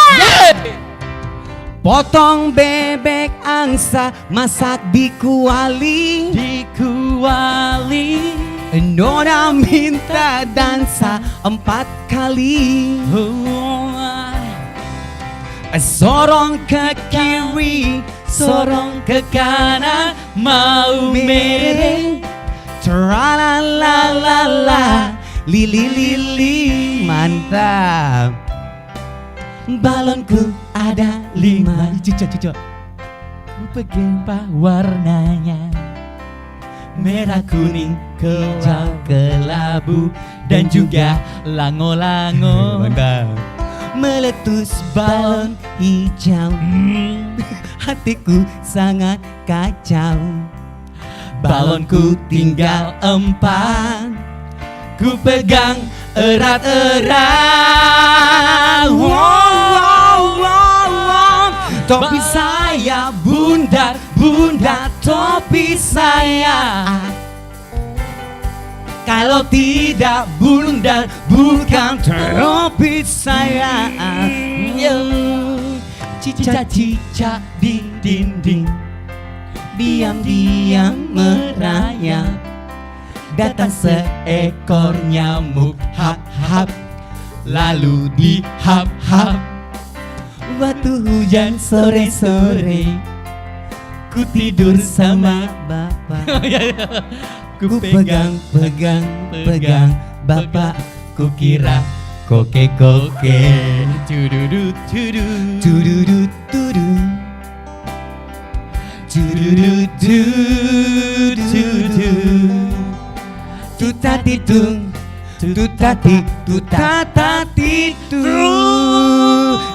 A: Potong bebek angsa, masak di kuali.
B: Di kuali.
A: Nona minta dansa 4 kali. Sorong ke kiri, sorong ke kanan, mau mereng. Tralalalala. Lili lili mantap. Balonku ada 5.
B: Cucok. Berapa warnanya? Merah, kuning, hijau, kelabu, dan juga lango-lango.
A: Mantap. Meletus balon hijau. Hatiku sangat kacau. Balonku tinggal 4. Ku pegang erat-erat. Topi saya bundar, bundar topi saya. Kalau tidak bundar, bukan topi saya. Cica-cica di dinding, diam-diam merayap. Datang seekor nyamuk, hap-hap, lalu dihap-hap. Waktu hujan sore-sore, ku tidur sama bapak. Ku pegang bapak, ku kira koke-koke. Tududu, tudu, tududu, tudu. Tududu, tudu. Tutatitung, tutati, tutatatitu.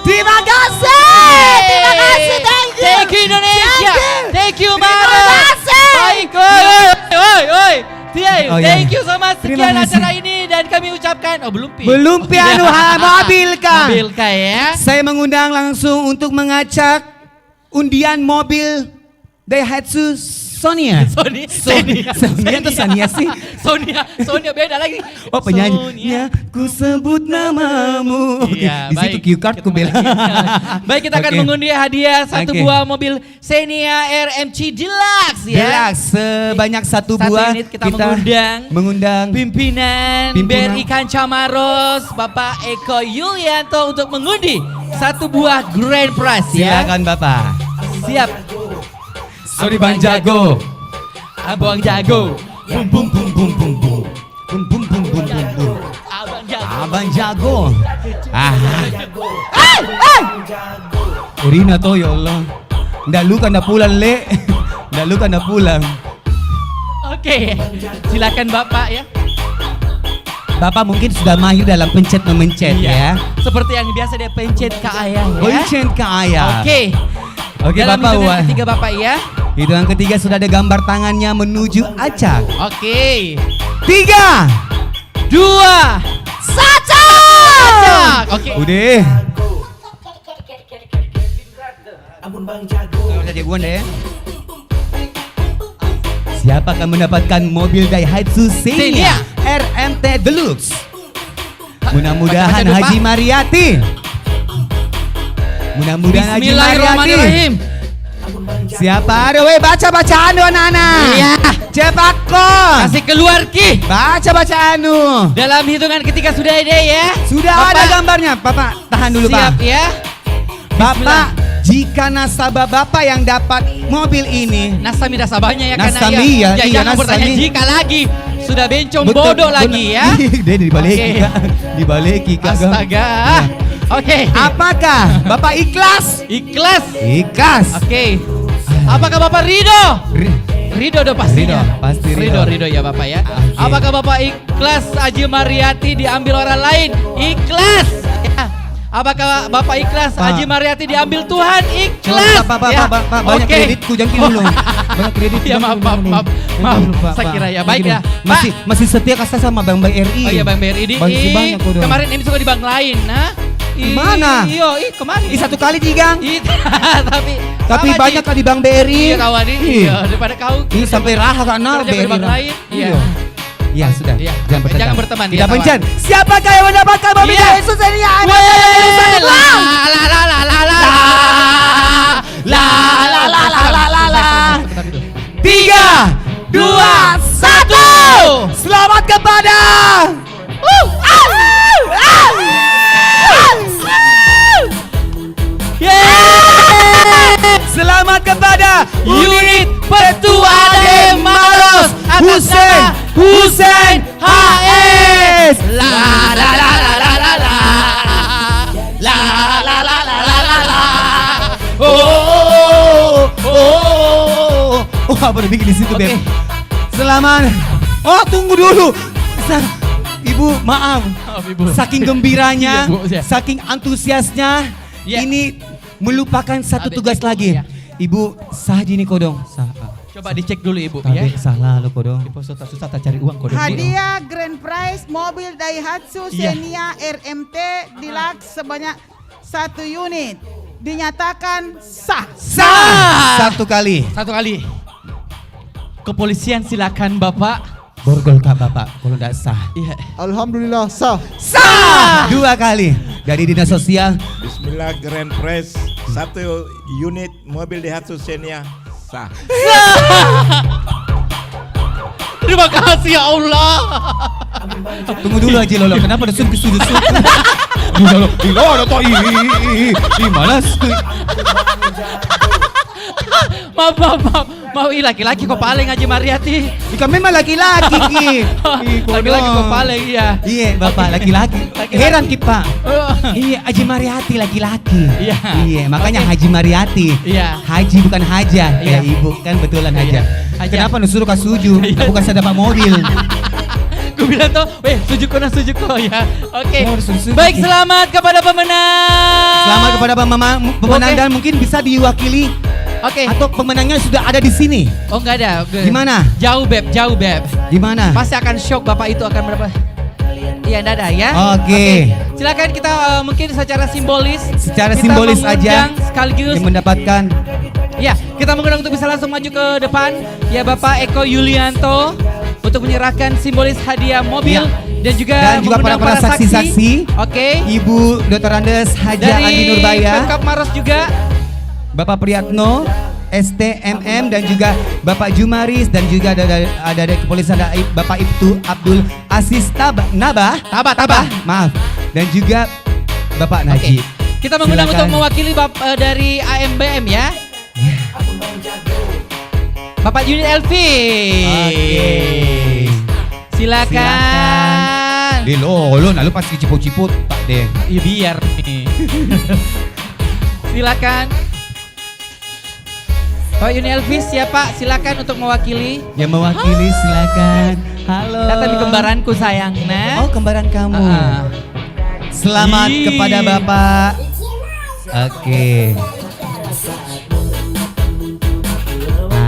A: Terima kasih,
B: Thank you Indonesia. Thank you Maret.
G: Terima kasih.
B: Baik, oi.
A: Oh, ya.
B: Thank you so much.
A: Terima
B: Sekian
A: kasih.
B: acara ini dan kami ucapkan belum
A: piano mobil kah?
B: Mobil kah ya?
A: Saya mengundang langsung untuk mengacak undian mobil Daihatsu Sonia. Sonia atau Sania sih?
B: Sonia beda lagi.
A: Oh penyanyinya ku sebut namamu. Oke,
B: Iya,
A: di situ
B: baik.
A: cue card ku bilang.
B: Baik, kita akan
A: Oke.
B: mengundi hadiah satu
A: Oke.
B: buah mobil Xenia RMC Deluxe ya.
A: Deluxe sebanyak satu
B: Satu
A: buah
B: unit kita mengundang
A: Pimpinan.
B: BRI Kanca Maros Bapak Eko Yulianto untuk mengundi satu buah grand prize ya.
A: Silakan Bapak.
B: Siap.
A: Sorry Bang Jago.
B: Abang Jago.
A: Bum bum bum bum bum bum. Bum bum bum bum bum bum.
B: Abang Jago.
A: Abang Jago. Urina to ya Allah. Ndak lu kan dah pulang le. Ndak lu kan dah pulang.
B: Oke. Silakan Bapak ya.
A: Bapak mungkin sudah mahir dalam pencet-memencet ya.
B: Seperti yang biasa dia pencet ke ayah ya.
A: Pencet ke ayah.
B: Oke.
A: Oke
B: Dalam
A: Bapak.
B: hitungan ketiga Bapak ya.
A: Hitungan ketiga sudah ada gambar tangannya menuju acak.
B: Oke.
A: 3,
B: 2, 1. Oke.
A: Udah. Nggak usah jagoan deh. Siapa akan mendapatkan mobil Daihatsu Xenia RMT Deluxe? Mudah-mudahan
B: Baca-baca dulu,
A: Haji
B: Pak.
A: Mariati. Mudah-mudahan Haji Mariati.
B: Bismillahirrahmanirrahim.
A: Siapa? Aduh, weh, baca bacaan doa anak-anak.
B: Iya.
A: Cepat kok.
B: Kasih keluar Ki.
A: Baca bacaan nu.
B: Dalam hitungan ketika sudah ada ya.
A: Sudah
B: Bapak,
A: ada gambarnya. Bapak tahan dulu,
B: siap
A: Pak.
B: ya.
A: Bapak, jika nasabah Bapak yang dapat mobil ini,
B: Nasami nasabahnya ya
A: Nasami, ya, iya,
B: jangan bertanya
A: Nasami.
B: jika lagi. Sudah bencong
A: betul,
B: bodoh
A: betul.
B: lagi ya.
A: Dia dibalik
B: Oke.
A: Kak. Dibalik Kak.
B: Astaga. Oke.
A: Apakah Bapak ikhlas?
B: Ikhlas.
A: Ikhlas.
B: Oke. Apakah Bapak ridho? Ridho dong pastinya.
A: Ridho, pasti ridho.
B: Ridho ya Bapak ya.
A: Oke.
B: Apakah Bapak ikhlas Haji Mariati diambil orang lain? Ikhlas. Ya. Apakah Bapak ikhlas
A: Pak.
B: Haji Mariati diambil Tuhan? Ikhlas.
A: Pak,
B: Ya.
A: banyak
B: Oke.
A: kreditku jangan dulu. Banyak kredit.
B: Ya maaf. Saya kira ya. Baik ya.
A: Masih setia kasih sama Bank BRI.
B: Oh iya Bang BRI ini.
A: Masih banyak kok dong.
B: Kemarin ini suka di bank lain, nah.
A: Mana?
B: Iya, kemarin.
A: Satu kali digang.
B: Tapi
A: Tapi
B: sama,
A: banyak
B: Ji.
A: kan di Bank BRI.
B: Iya kawan ini. Iya, daripada kau.
A: Ini sampai raha karena
B: kerja di bank lain. Iya.
A: Ya sudah,
B: Iya.
A: jangan berteman.
B: Jangan berteman,
A: Tidak
B: ya, kawan.
A: bencan. Siapakah yang mendapatkan mobil
B: Iya.
A: Yesus ini? Tiga, dua, satu. Selamat kepada Selamat kepada
B: Unit Petua de Maros atas nama
A: Hussein HS. Oh, apa udah bikin di situ,
B: Oke.
A: Beb? Selamat. Oh, tunggu dulu. Ibu, maaf.
B: Maaf, Ibu.
A: Saking gembiranya,
B: Iya, Bu, ya.
A: saking antusiasnya,
B: Iya.
A: ini melupakan satu
B: Abe,
A: tugas lagi.
B: iya.
A: Ibu, sah jini kodong. Sah.
B: Coba dicek dulu Ibu ya.
A: Tabe, salah lo kodong.
B: Susah tak cari uang kodong.
G: Hadiah grand prize mobil Daihatsu
B: Iya.
G: Xenia RMT Deluxe sebanyak 1 unit. Dinyatakan sah.
A: Sah. Satu kali.
B: Satu kali. Kepolisian silakan Bapak.
A: Borgol kak Bapak, kalau tidak sah.
B: Iya.
C: Alhamdulillah sah.
A: Sah. Dua kali. Dari Dinas Sosial.
H: Bismillah Grand Prix 1 unit mobil Daihatsu Xenia sah.
B: Terima kasih ya Allah.
A: Tunggu dulu aja Lolo, kenapa ada ke sudut? Lolo, ada toh gimana sih?
B: Maaf laki-laki kok paling Haji Mariati.
A: Ikan memang laki-laki Ki.
B: Laki-laki kok paling iya.
A: Iya Bapak laki-laki.
B: Laki-laki.
A: Heran Ki Pak. Iya Haji Mariati laki-laki.
B: Iya.
A: Iya makanya
B: Oke.
A: Haji Mariati.
B: Iya.
A: Haji bukan Haja.
B: Iya.
A: Ya Ibu kan betulan
B: Iya.
A: Haja.
B: Haja.
A: Kenapa nu suruh kasuju?
B: Iya.
A: Bukan saya dapat mobil.
B: Gue bilang tuh, sujuko ya. Oke.
A: Oh, sujuk.
B: Baik, selamat kepada pemenang.
A: Selamat kepada pemenang
B: Oke.
A: dan mungkin bisa diwakili
B: Oke.
A: atau pemenangnya sudah ada di sini.
B: Oh enggak ada.
A: Gimana?
B: Jauh Beb.
A: Gimana?
B: Pasti akan shock Bapak itu akan berapa? Iya, enggak ada ya.
A: Oke.
B: Silakan kita mungkin secara simbolis.
A: Secara
B: kita
A: simbolis aja.
B: mengundang sekaligus.
A: Yang mendapatkan
B: Ya, kita mengundang untuk bisa langsung maju ke depan. Ya Bapak Eko Yulianto untuk menyerahkan simbolis hadiah mobil
A: Ya.
B: dan juga
A: Dan juga
B: mengundang
A: para saksi-saksi.
B: Oke.
A: Ibu Dr. Andes Haja
B: Dari
A: Andi Nurbaya,
B: Pemkab Maros juga.
A: Bapak Priyatno, STMM dan juga Bapak Jumaris dan juga ada dari kepolisian ada Bapak Ibtu Abdul Aziz Tabah. Maaf. Dan juga Bapak
B: Oke.
A: Najib.
B: Kita mengundang
A: Silakan.
B: untuk mewakili dari AMBM ya. Bapak Unit Elvis.
A: Oke.
B: Silakan.
A: Lo lalu pasti ciput-ciput Pak deh.
B: Ya biar nih. Silakan. Pak Unit Elvis siapa? Silakan untuk mewakili.
A: Yang mewakili silakan. Halo.
B: Datang di kembaranku sayang, nah.
A: Oh, kembaran kamu. Selamat
B: Ih.
A: kepada Bapak. Oke.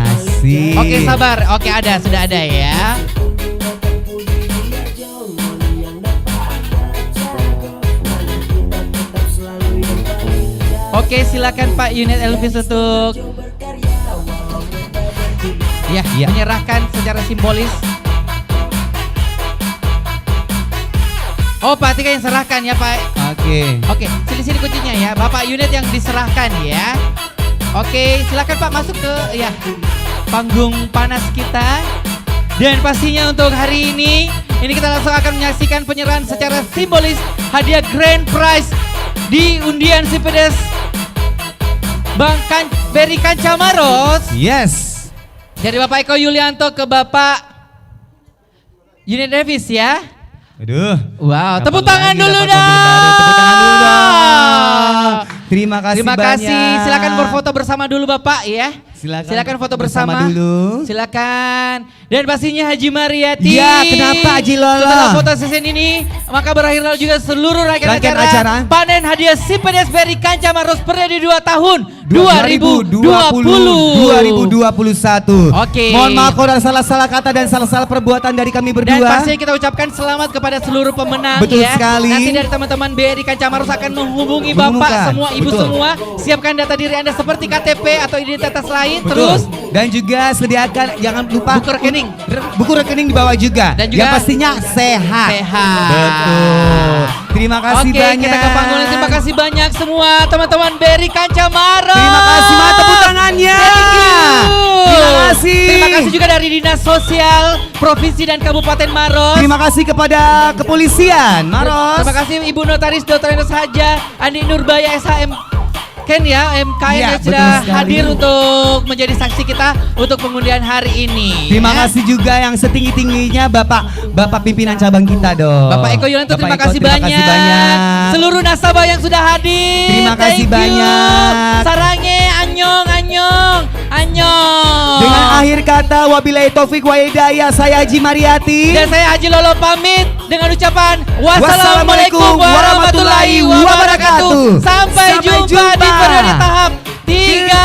A: Asik.
B: Oke, sabar. Oke, sudah ada ya. Oke, silakan Pak Unit Elvis untuk
A: Ya.
B: menyerahkan secara simbolis. Oh, Pak Tika yang serahkan ya Pak.
A: Oke.
B: Oke, sini kuncinya ya. Bapak Unit yang diserahkan ya. Oke, silakan Pak masuk ke ya panggung panas kita. Dan pastinya untuk hari ini kita langsung akan menyaksikan penyerahan secara simbolis hadiah grand prize di undian si pedes Bang Beri Kancamaros.
A: Yes.
B: Dari Bapak Eko Yulianto ke Bapak Unit Davis ya.
A: Aduh.
B: Wow,
A: Kapan
B: tepuk tangan
A: lagi
B: dulu
A: dapat
B: dong.
A: mobil baru? Tepuk tangan dulu dong. Terima kasih
B: Terima
A: banyak.
B: kasih. Silakan berfoto bersama dulu Bapak ya.
A: Silakan
B: foto bersama
A: dulu.
B: Silakan. Dan pastinya Haji Mariati.
A: Ya, kenapa Haji Lolo?
B: Setelah foto sesi ini, maka berakhirlah juga seluruh rangkaian
A: Rangkaian
B: acara
A: acara.
B: panen hadiah si pedes Beri Kancamaros periode 2 tahun 2020.
A: 2021.
B: Oke.
A: Mohon maaf kalau ada salah-salah kata dan salah-salah perbuatan dari kami
B: Dan
A: berdua.
B: pastinya kita ucapkan selamat kepada seluruh pemenang.
A: Betul
B: ya.
A: sekali.
B: Nanti dari teman-teman BRI Kancamaros akan menghubungi
A: Menghubungkan.
B: Bapak semua, Ibu
A: Betul.
B: semua. Siapkan data diri Anda seperti KTP atau identitas lain.
A: Betul.
B: Terus
A: Dan juga sediakan, jangan lupa
B: buku rekening.
A: buku rekening dibawa juga.
B: Dan juga
A: yang pastinya sehat.
B: Sehat.
A: Betul. Terima kasih
B: Oke,
A: banyak.
B: kita ke panggung. Terima kasih banyak semua teman-teman BRI Kancamaros.
A: Terima kasih, mana tepuk tangannya.
B: Thank you.
A: Terima kasih.
B: Terima kasih juga dari Dinas Sosial Provinsi dan Kabupaten Maros.
A: Terima kasih kepada kepolisian Maros.
B: Terima kasih Ibu Notaris Dr. Enes Haja Andi Nurbaya SHM Ken ya, MKN
A: Iya,
B: yang sudah
A: betul sekali.
B: hadir untuk menjadi saksi kita untuk pengundian hari ini.
A: Terima
B: ya.
A: kasih juga yang setinggi-tingginya Bapak pimpinan cabang kita dong.
B: Bapak Eko Yulianto,
A: Bapak
B: terima
A: Eko,
B: kasih
A: terima
B: banyak.
A: kasih banyak.
B: Seluruh nasabah yang sudah hadir.
A: Terima kasih
B: Thank you.
A: banyak.
B: Sarange, anyong, anyong, anyong.
A: Dengan akhir kata wabillahi taufik wa hidayah, saya Haji Mariati.
B: Dan saya Haji Lolo pamit dengan ucapan
A: Wassalamualaikum warahmatullahi wabarakatuh.
B: Sampai jumpa di periode tahap 3.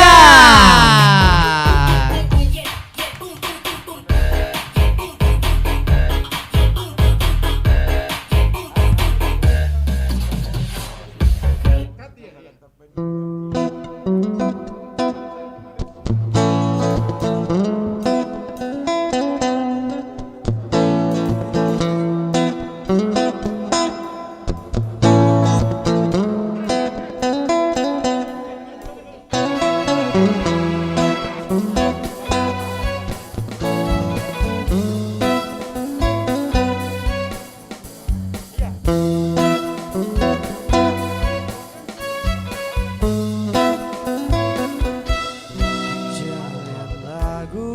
C: Jalin lagu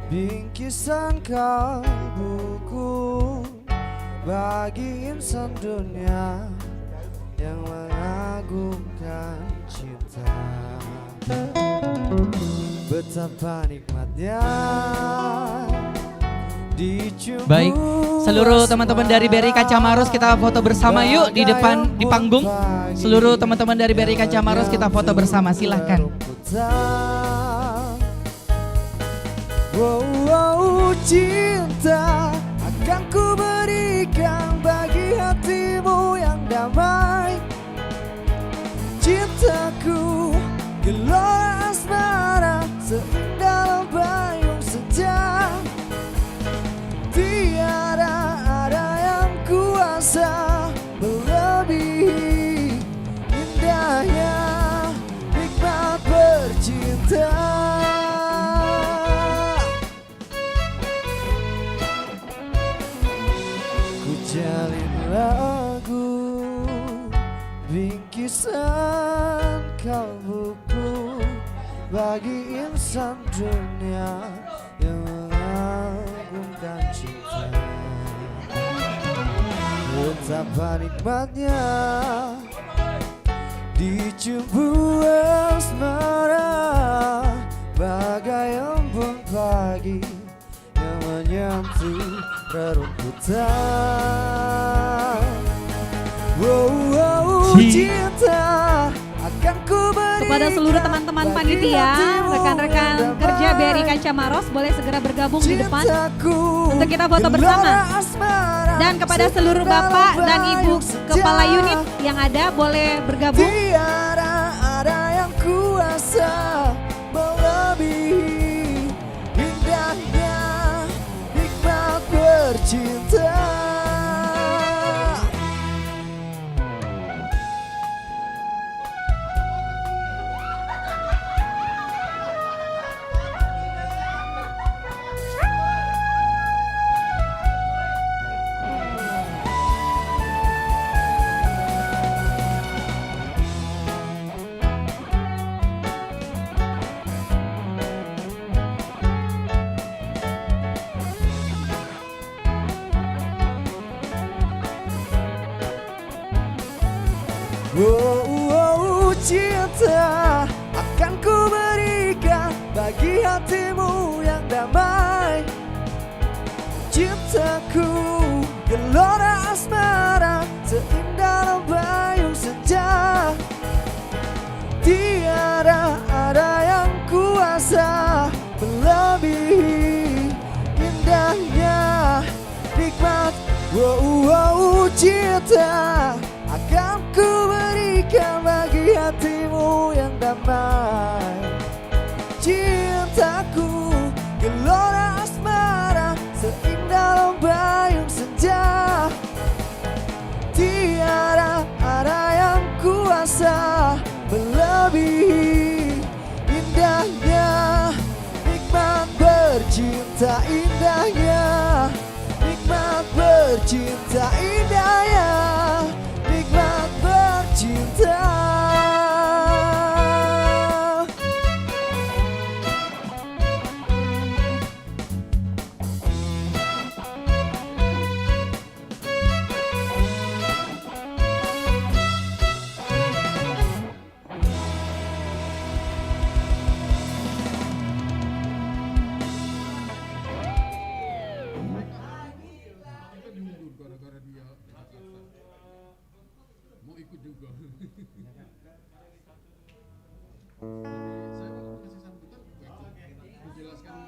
C: bingkisan kalbuku bagi insan dunia yang mengagungkan cinta. Betapa nikmatnya dicumbu.
B: Baik, seluruh teman-teman dari BRI Kancamaros kita foto bersama yuk di depan di panggung. Seluruh teman-teman dari BRI Kancamaros kita foto bersama, silahkan.
C: Wow, wow, cinta akan ku berikan bagi hatimu yang damai. Cintaku gelora asmara seindah bayung senja. Tiada ada yang kuasa melebihi indahnya nikmat bercinta. Ku jalin lagu bingkisan kalbuku bagi insan dunia yang mengagungkan cinta. Betapa nikmatnya dicumbu asmara bagai embun pagi yang menyentuh rerumputan. Wow, wow, cinta akan ku berikan
J: Kepada seluruh teman-teman
C: bagi
J: panitia,
C: hatimu
J: rekan-rekan
C: yang
J: kerja
C: damai.
J: BRI Kancamaros boleh segera bergabung di depan
C: Cintaku
J: untuk kita foto bersama.
C: gelora asmara
J: Dan kepada seluruh
C: seindah
J: bapak dan ibu
C: bayung senja.
J: kepala unit yang ada boleh bergabung.
C: Tiada ada yang kuasa melebihi indahnya nikmat bercinta. Cinta akan ku berikan bagi hatimu yang damai. Cintaku gelora asmara seindah lembayung senja. Tiada ada yang kuasa melebihi indahnya nikmat. Cinta akan ku berikan bagi hatimu yang damai. Cintaku gelora asmara seindah lembayung senja. Tiada ada yang kuasa melebihi indahnya nikmat bercinta. Indahnya nikmat bercinta. Indahnya nikmat bercinta.
K: Saya mau kasih sambutan, menjelaskan